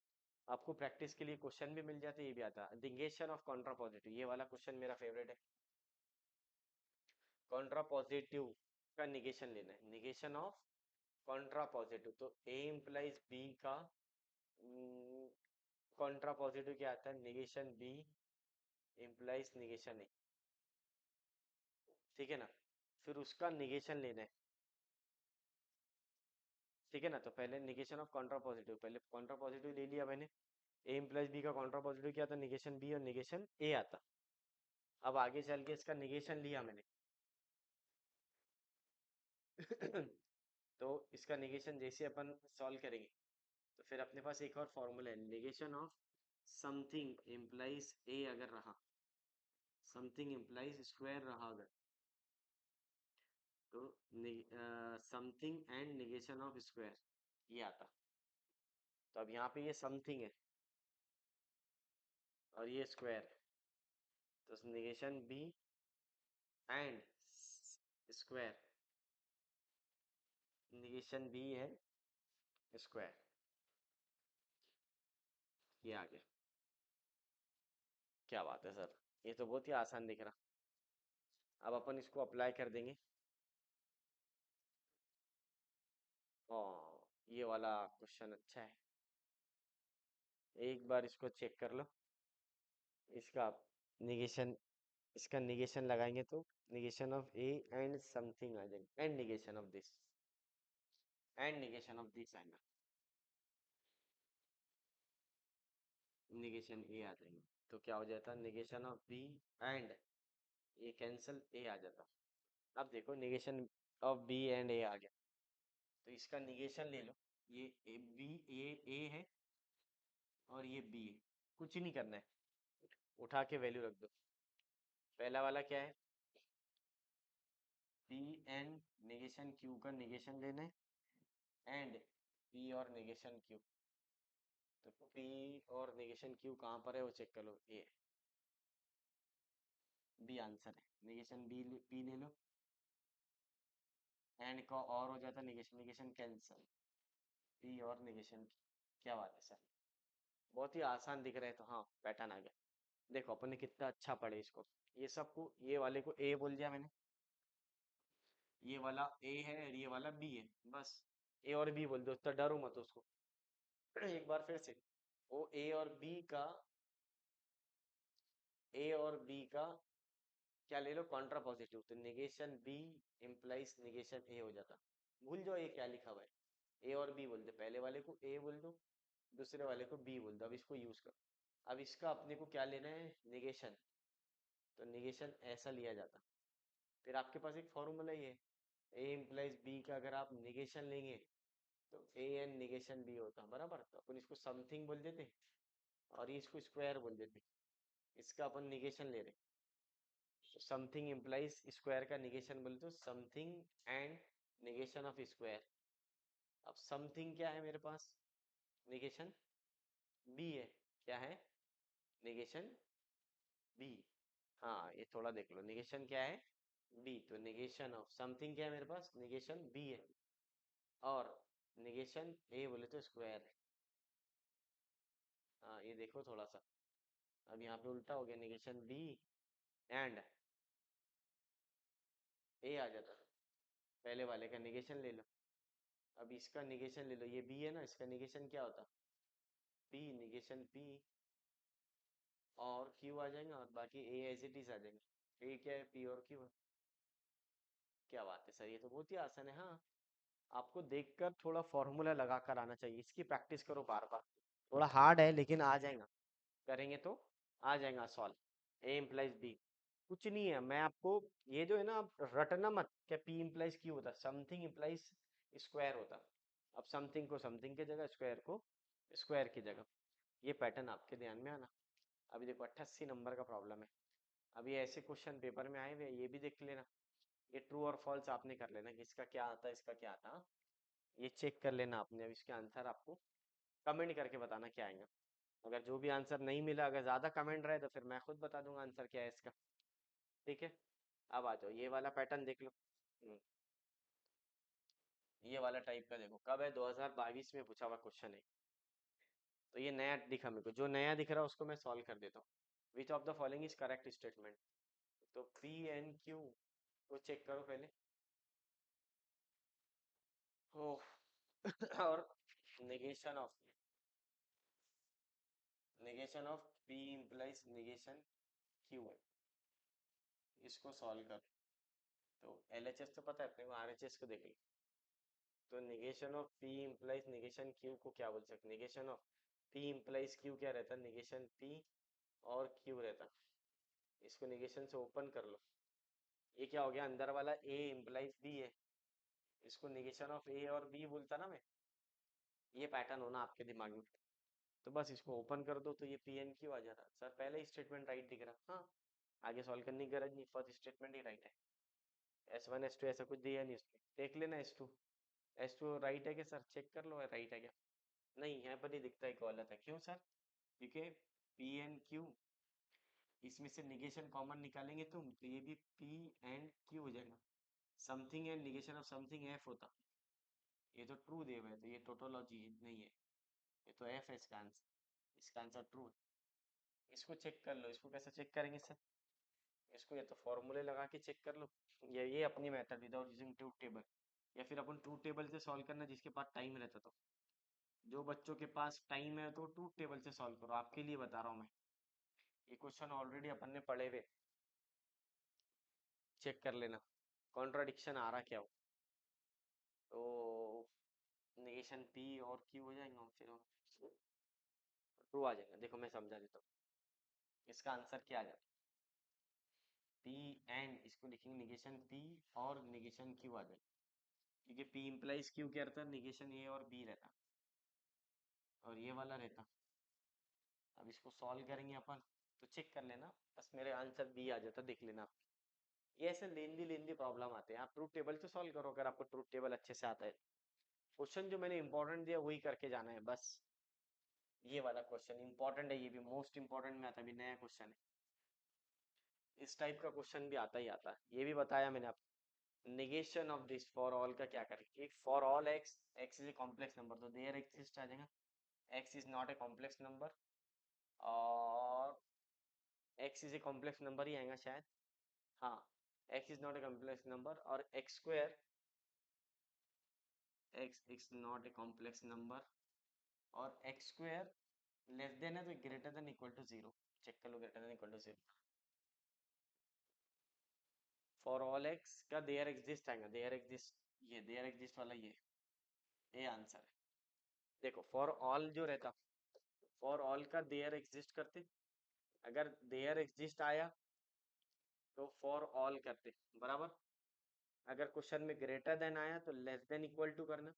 A: आपको प्रैक्टिस के लिए क्वेश्चन भी मिल जाते, ये भी आता। निगेशन ऑफ कॉन्ट्रापोजिटिव, ये वाला क्वेश्चन मेरा फेवरेट है। कॉन्ट्रापोजिटिव का निगेशन लेना है, निगेशन ऑफ कॉन्ट्रापोजिटिव, तो ए इम्प्लाइज बी का कॉन्ट्रापोजिटिव क्या आता है, निगेशन बी इम्प्लाइज निगेशन ए, ठीक है ना। फिर उसका निगेशन लेना है, ठीक है ना। तो पहले निगेशन ऑफ कॉन्ट्रा पॉजिटिव, पहले कॉन्ट्रा पॉजिटिव ले लिया मैंने, ए प्लस बी का कॉन्ट्रा पॉजिटिव क्या था, निगेशन बी और निगेशन ए आता। अब आगे चल के इसका निगेशन लिया मैंने तो इसका निगेशन जैसे अपन सॉल्व करेंगे तो फिर अपने पास एक और फॉर्मूला है, निगेशन ऑफ समथिंग इम्प्लाइज ए अगर रहा, समथिंग इम्प्लाइज स्क्वायर रहा अगर, तो something and negation of square ये आता। तो अब यहाँ पे ये समथिंग है और ये स्क्वायर है, तो negation B and square, negation B है स्क्वायर, ये आ गया। क्या बात है सर, ये तो बहुत ही आसान दिख रहा। अब अपन इसको अप्लाई कर देंगे। ये वाला क्वेश्चन अच्छा है, एक बार इसको चेक कर लो। इसका निगेशन, इसका निगेशन लगाएंगे तो negation of A and something आ जाएगा, and negation of this, and negation of this आएगा, निगेशन ए आ जाएगा। तो क्या हो जाता, निगेशन ऑफ बी एंड ये कैंसिल, ए आ जाता। अब देखो negation of B and A आ गया, तो इसका निगेशन ले लो। ये ए बी, ये ए है और ये बी है, कुछ नहीं करना है, उठा के वैल्यू रख दो। पहला वाला क्या है, पी एन निगेशन क्यू का निगेशन लेना है, एंड पी और निगेशन क्यू। तो पी और निगेशन क्यू कहाँ पर है वो चेक कर लो, ए, बी आंसर है। निगेशन बी पी ले लो, एंड का और हो जाता निगेशन, निगेशन कैंसल, पी और निगेशन की। क्या बात है सर, बहुत ही आसान दिख रहा है। तो हाँ, पैटर्न आ गया। देखो अपन ने कितना अच्छा पढ़े इसको, ये सबको, ये वाले को ए बोल दिया मैंने, ये वाला ए है और ये वाला बी है, बस ए और बी बोल दो, तो डरो मत उसको। एक बार फिर से, वो ए और बी का, ए और बी का क्या ले लो, कॉन्ट्रा पॉजिटिव, तो निगेशन बी इम्प्लाइज निगेशन ए हो जाता। भूल जाओ ये क्या लिखा हुआ है, ए और बी बोल दो, पहले वाले को ए बोल दो, दूसरे वाले को बी बोल दो। अब इसको यूज करो। अब इसका अपने को क्या लेना है, निगेशन, तो निगेशन ऐसा लिया जाता। फिर आपके पास एक फॉर्मूला ही है, ए इम्प्लाइज बी का अगर आप निगेशन लेंगे तो ए एन निगेशन बी होता, बराबर। तो अपन इसको समथिंग बोल देते और ये इसको स्क्वायर बोल देते, इसका अपन निगेशन ले रहे। तो समथिंग इम्प्लाइज स्क्वायर का निगेशन बोले तो something and negation of square. अब समथिंग क्या है मेरे पास, निगेशन बी है, क्या है, निगेशन बी। हाँ ये थोड़ा देख लो, निगेशन क्या है, बी, तो निगेशन ऑफ समथिंग क्या है मेरे पास, निगेशन बी है, और निगेशन ए बोले तो स्क्वायर है। हाँ ये देखो थोड़ा सा, अब यहाँ पे उल्टा हो गया, निगेशन बी एंड ए आ जाता, पहले वाले का निगेशन ले लो। अब इसका निगेशन ले लो, ये बी है ना, इसका निगेशन क्या होता, पी, निगेशन पी और क्यू आ जाएगा, और बाकी ए एज इट इज आ जाएगा। ए क्या है, पी और क्यू है। क्या बात है सर, ये तो बहुत ही आसान है। हाँ, आपको देखकर थोड़ा फॉर्मूला लगा कर आना चाहिए, इसकी प्रैक्टिस करो बार बार। थोड़ा हार्ड है लेकिन आ जाएगा, करेंगे तो आ जाएगा सॉल्व। ए इम्प्लाइज बी, कुछ नहीं है, मैं आपको ये जो है ना, आप रटना मत क्या पी इम्प्लाइज क्यू होता, समथिंग इम्प्लाइज स्क्वायर होता। अब समथिंग को समथिंग की जगह, स्क्वायर को स्क्वायर की जगह, ये पैटर्न आपके ध्यान में आना। अभी देखो 88 नंबर का प्रॉब्लम है, अभी ऐसे क्वेश्चन पेपर में आए हुए हैं, ये भी देख लेना। ये ट्रू और फॉल्स आपने कर लेना कि इसका क्या आता है, इसका क्या आता है, ये चेक कर लेना आपने। अब इसके आंसर आपको कमेंट करके बताना क्या आएगा। अगर जो भी आंसर नहीं मिला, अगर ज्यादा कमेंट रहे तो फिर मैं खुद बता दूंगा आंसर क्या है इसका। ठीक है, अब आ जाओ, ये वाला पैटर्न देख लो। ये वाला टाइप का देखो, कब है, 2022 में पूछा हुआ क्वेश्चन है। तो ये नया दिखा मेरे को, जो नया दिख रहा है उसको मैं सॉल्व कर देता हूँ। विच of the following is correct statement, तो पी एन क्यू को चेक करो पहले। ओह और negation of P implies negation Q है, इसको सॉल्व कर। तो एलएचएस तो पता है अपने को, आरएचएस को देख लो। तो negation of P implies negation Q को क्या बोल सकते, negation of P implies Q क्या रहता, निगेशन पी और क्यू रहता। इसको निगेशन से ओपन कर लो, ये क्या हो गया, अंदर वाला ए इम्प्लाइज बी है, इसको निगेशन ऑफ ए और बी बोलता ना मैं, ये पैटर्न होना आपके दिमाग में। तो बस इसको ओपन कर दो तो ये पी एन क्यू आ जा रहा। सर पहले ही स्टेटमेंट राइट दिख रहा, हाँ आगे सॉल्व करने की गरज नहीं, फर्स्ट स्टेटमेंट ही राइट है। S1 S2 ऐसा कुछ दिया नहीं उसमें, देख लेना S2। S2 राइट है क्या सर, चेक कर लो राइट है क्या। नहीं यहाँ पर ही दिखता है कि गलत है, क्यों सर, क्योंकि पी एन क्यू, इसमें से निगेशन कॉमन निकालेंगे तुम तो ये भी पी एंड क्यू हो जाएगा। Something and negation of something F होता। ये तो ट्रू दे हुए, तो ये टोटोलॉजी नहीं है, ये तो एफ है इसका आंसर, इसका आंसर ट्रू। इसको चेक कर लो, इसको कैसे चेक करेंगे सर, इसको या तो फॉर्मूले लगा के चेक कर लो, या ये अपनी method without using truth table, या फिर अपन ट्रूथ टेबल से सॉल्व करना जिसके पास टाइम रहता। तो जो बच्चों के पास टाइम है तो ट्रूथ टेबल से सॉल्व करो, आपके लिए बता रहा हूँ मैं, ये क्वेश्चन ऑलरेडी अपन ने पढ़े हुए, चेक कर लेना कॉन्ट्राडिक्शन आ रहा क्या हो। तो नेगेशन पी और क्यू हो जाएगा, फिर ट्रू आ जाएगा। देखो मैं समझा देता हूँ, इसका आंसर क्या आ जाता है, पी एंड इसको लिखेंगे निगेशन पी और निगेशन क्यू आ जाएगा, क्योंकि पी इम्प्लाइज क्यू क्या रहता है, निगेशन ए और बी रहता, और ये वाला रहता। अब इसको सॉल्व करेंगे अपन, तो चेक कर लेना, बस मेरे आंसर बी आ जाता, देख लेना आप। ये ऐसे लेंदी लेंदी प्रॉब्लम आते हैं, आप ट्रूथ टेबल से सॉल्व करो अगर आपको ट्रूथ टेबल अच्छे से आता है। क्वेश्चन जो मैंने इंपॉर्टेंट दिया वही करके जाना है बस। ये वाला क्वेश्चन इंपॉर्टेंट है, ये भी मोस्ट इंपॉर्टेंट में आता है, अभी नया क्वेश्चन है, इस टाइप का क्वेश्चन भी आता ही आता है, ये भी बताया मैंने आपको। Negation of this for all का क्या करेंगे, for all x, x is a complex number तो देयर एक्सिस्ट आ जाएगा, x is not a complex number, और x is a complex number ही आएगा शायद, हाँ x is not a complex number, और x square, x is not a complex number, और एक्स स्क्वायर लेस देन है तो greater than equal to zero, check कर लो greater than equal to zero. For all x का देयर एग्जिस्ट आएगा, देयर एग्जिस्ट, ये देयर एग्जिस्ट वाला ये आंसर है। देखो फॉर ऑल जो रहता, फॉर ऑल का देयर एग्जिस्ट करते, अगर देयर एग्जिस्ट आया तो फॉर ऑल करते बराबर, अगर क्वेश्चन में ग्रेटर देन आया तो लेस देन इक्वल टू करना,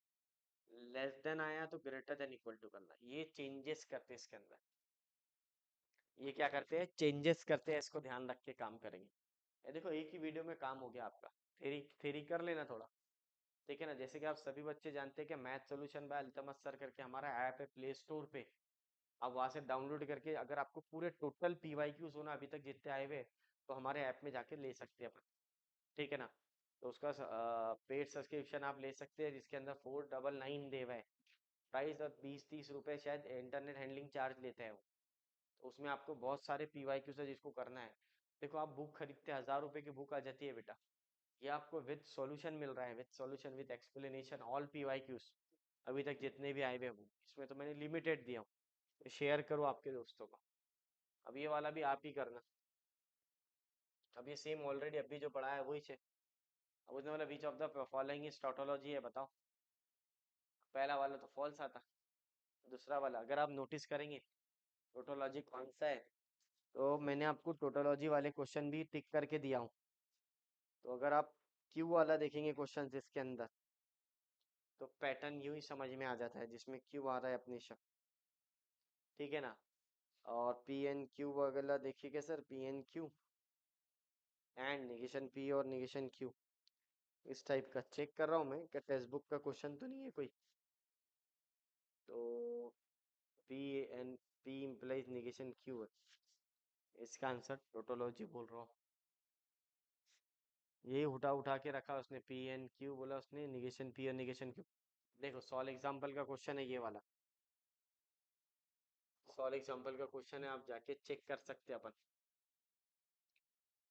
A: लेस देन आया तो ग्रेटर देन इक्वल टू करना, ये चेंजेस करते हैं इसके अंदर, ये क्या करते हैं चेंजेस करते हैं, इसको ध्यान रख के काम करेंगे। ये देखो एक ही वीडियो में काम हो गया आपका, थेरी थेरी कर लेना थोड़ा, ठीक है ना। जैसे कि आप सभी बच्चे जानते हैं कि math solution bye Altamas sir करके हमारा ऐप है प्ले स्टोर पे, आप वहां से डाउनलोड करके अगर आपको पूरे टोटल पीवाईक्यूज होना अभी तक जितने आए हुए, तो हमारे ऐप में जाके ले सकते हैं अपन, ठीक है ना। तो उसका पेड सब्सक्रिप्शन आप ले सकते हैं, जिसके अंदर 499 दे हुआ है प्राइस, और 20-30 रुपए शायद इंटरनेट हैंडलिंग चार्ज लेते हैं वो। तो उसमें आपको बहुत सारे पीवाईक्यूज है जिसको करना है। देखो आप बुक खरीदते 1000 रुपए की बुक आ जाती है बेटा, ये आपको विद सॉल्यूशन मिल रहा है, with solution with explanation all PYQs अभी तक जितने भी आए हुए हैं, इसमें तो मैंने लिमिटेड दिया हूँ, तो शेयर करो आपके दोस्तों को। अब ये वाला भी आप ही करना, अब ये सेम ऑलरेडी अभी जो पढ़ा है वही है। अब उसने वाला विच of the following is tautology है बताओ, पहला वाला तो फॉल्स आता, दूसरा वाला अगर आप नोटिस करेंगे टोटोलॉजी कौन सा है, तो मैंने आपको टोटोलॉजी वाले क्वेश्चन भी टिक करके दिया हूँ। तो अगर आप क्यू वाला देखेंगे क्वेश्चन इसके अंदर, तो पैटर्न यूं ही समझ में आ जाता है, जिसमें क्यू आ रहा है अपने शब्द, ठीक है ना। और पी एन क्यू वगैरह देखिएगा sir, P and Q and negation P और निगेशन क्यू, इस टाइप का चेक कर रहा हूँ मैं, क्या टेक्स्ट बुक का क्वेश्चन तो नहीं है कोई। तो P and P implies negation Q है, इसका आंसर टोटोलॉजी बोल रहा हूँ। यही उठा उठा के रखा उसने, पी एन क्यू बोला उसने, निगेशन पी और निगेशन क्यू। देखो सॉल्व एग्जाम्पल का क्वेश्चन है ये वाला, सॉल्व एग्जाम्पल का क्वेश्चन है, आप जाके चेक कर सकते हैं अपन,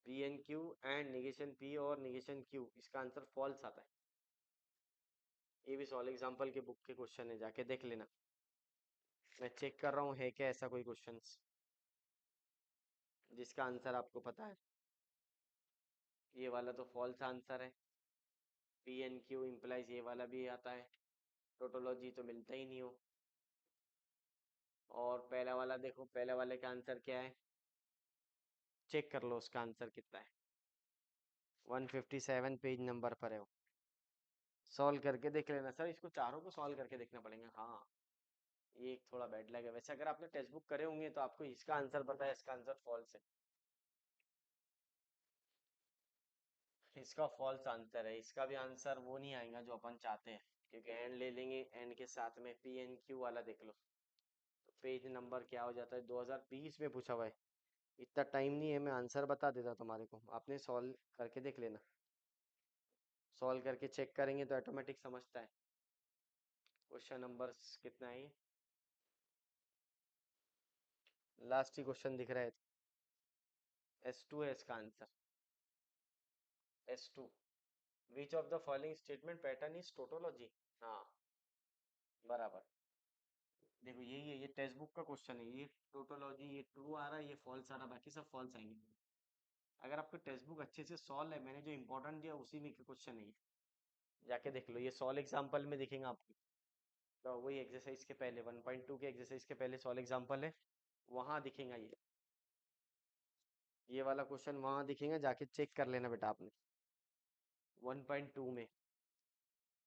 A: P and Q and negation P और निगेशन क्यू, इसका आंसर फॉल्स आता है। ये भी सॉल्व एग्जाम्पल के बुक के क्वेश्चन है, जाके देख लेना, मैं चेक कर रहा हूँ है क्या ऐसा कोई क्वेश्चन जिसका आंसर आपको पता है। ये वाला तो फॉल्स आंसर है, पी एन क्यू इम्प्लाइज ये वाला भी आता है, टोटोलॉजी तो मिलता ही नहीं हो। और पहला वाला देखो, पहले वाले का आंसर क्या है, चेक कर लो उसका आंसर कितना है, 157 पेज नंबर पर है वो। सॉल्व करके देख लेना सर, इसको चारों को सॉल्व करके देखना पड़ेगा। हाँ, ये एक थोड़ा बैड लगे। वैसे अगर आपने टेक्स्ट बुक करे होंगे तो आपको इसका आंसर पता है, इसका आंसर फॉल्स है। इसका फॉल्स आंसर है, इसका भी आंसर वो नहीं आएगा जो अपन चाहते हैं, क्योंकि एंड ले लेंगे, एंड के साथ में पी एन क्यू वाला देख लो। तो पेज नंबर क्या हो जाता है, 2020 में पूछा हुआ है। इतना टाइम नहीं है, मैं आंसर बता देता तुम्हारे को, आपने सॉल्व करके देख लेना। सॉल्व करके चेक करेंगे तो ऑटोमेटिक समझता है। क्वेश्चन नंबर कितना है ये? लास्ट ही क्वेश्चन दिख रहा है। S2 है इसका answer, S2। Which of the following statement pattern is tautology. हाँ, बराबर। देखो यही है, ये टेक्स्ट बुक का क्वेश्चन है, ये टोटोलॉजी, ये ट्रू आ रहा है, ये फॉल्स आ रहा है, बाकी सब फॉल्स आएंगे। अगर आपको टेक्स्ट बुक अच्छे से सॉल्व है, मैंने जो इंपॉर्टेंट दिया उसी में क्वेश्चन है ये। जाके देख लो, ये सॉल्व एग्जाम्पल में दिखेगा आपको। तो वही एक्सरसाइज के पहले 1.2 के एक्सरसाइज के पहले सॉल्व एग्जाम्पल है, वहां दिखेगा ये वाला क्वेश्चन वहां दिखेगा, जाके चेक कर लेना बेटा आपने 1.2 में।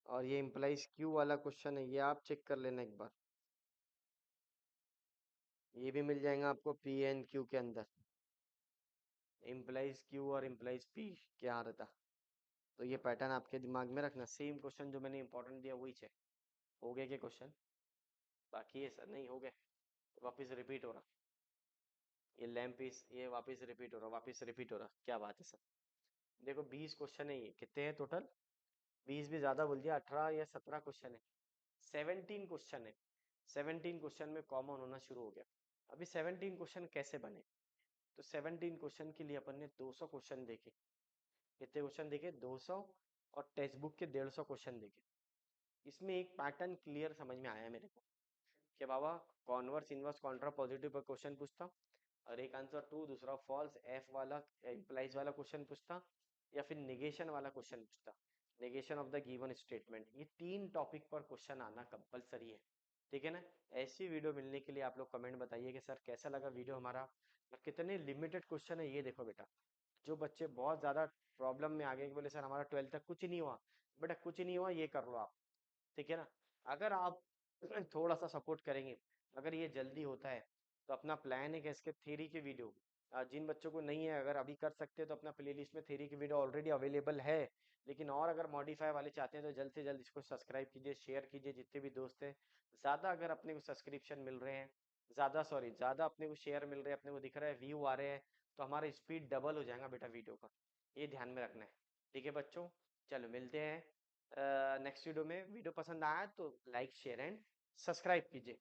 A: और ये इम्प्लाइज क्यू वाला क्वेश्चन है, ये आप चेक कर लेना एक बार, ये भी मिल जाएगा आपको पी एन क्यू के अंदर। इम्प्लाइज क्यू और इम्प्लाइज पी क्या रहता। तो ये पैटर्न आपके दिमाग में रखना, सेम क्वेश्चन जो मैंने इंपॉर्टेंट दिया वही चेक। हो गए के क्वेश्चन? बाकी है सर, नहीं हो गए, वापस रिपीट हो रहा। ये लैंप पीस ये वापस रिपीट हो रहा, वापस रिपीट हो रहा, क्या बात है सर। देखो 20 क्वेश्चन है, ये कितने हैं टोटल? 20 भी ज्यादा बोल दिया, 18 या 17 क्वेश्चन है। 17 क्वेश्चन है। 17 क्वेश्चन में कॉमन होना शुरू हो गया। अभी 17 क्वेश्चन कैसे बने? तो 17 क्वेश्चन के लिए अपन ने 200 क्वेश्चन देखे। कितने क्वेश्चन देखे? 200। और टेक्स्ट बुक के 150 क्वेश्चन देखे। इसमें एक पैटर्न क्लियर समझ में आया मेरे को, कि बाबा कॉन्वर्स इनवर्स कॉन्ट्रा पॉजिटिव पर क्वेश्चन पूछता, और एक आंसर टू, दूसरा फॉल्स एफ वाला इम्प्लाइज वाला क्वेश्चन पूछता, या फिर निगेशन वाला क्वेश्चन पूछता, negation of the given statement. ये तीन टॉपिक पर क्वेश्चन आना कंपलसरी है, ठीक है ना। ऐसी वीडियो मिलने के लिए आप लोग कमेंट बताइए कि सर कैसा लगा वीडियो हमारा, और कितने लिमिटेड क्वेश्चन है ये देखो बेटा। जो बच्चे बहुत ज्यादा प्रॉब्लम में आ गए कि बोले सर हमारा 12th तक कुछ नहीं हुआ, बेटा कुछ नहीं हुआ ये कर लो आप, ठीक है ना। अगर आप थोड़ा सा सपोर्ट करेंगे, अगर ये जल्दी होता है, तो अपना प्लान है कि इसके थ्योरी की वीडियो, जिन बच्चों को नहीं है, अगर अभी कर सकते हैं तो अपना प्लेलिस्ट में थ्योरी की वीडियो ऑलरेडी अवेलेबल है। लेकिन और अगर मॉडिफाई वाले चाहते हैं तो जल्द से जल्द इसको सब्सक्राइब कीजिए, शेयर कीजिए, जितने भी दोस्त हैं। ज़्यादा अगर अपने को सब्सक्रिप्शन मिल रहे हैं, ज़्यादा अपने को शेयर मिल रहे हैं, अपने को दिख रहा है व्यू आ रहे हैं, तो हमारा स्पीड डबल हो जाएगा बेटा वीडियो का। ये ध्यान में रखना है, ठीक है बच्चों। चलो मिलते हैं नेक्स्ट वीडियो में। वीडियो पसंद आया तो लाइक शेयर एंड सब्सक्राइब कीजिए।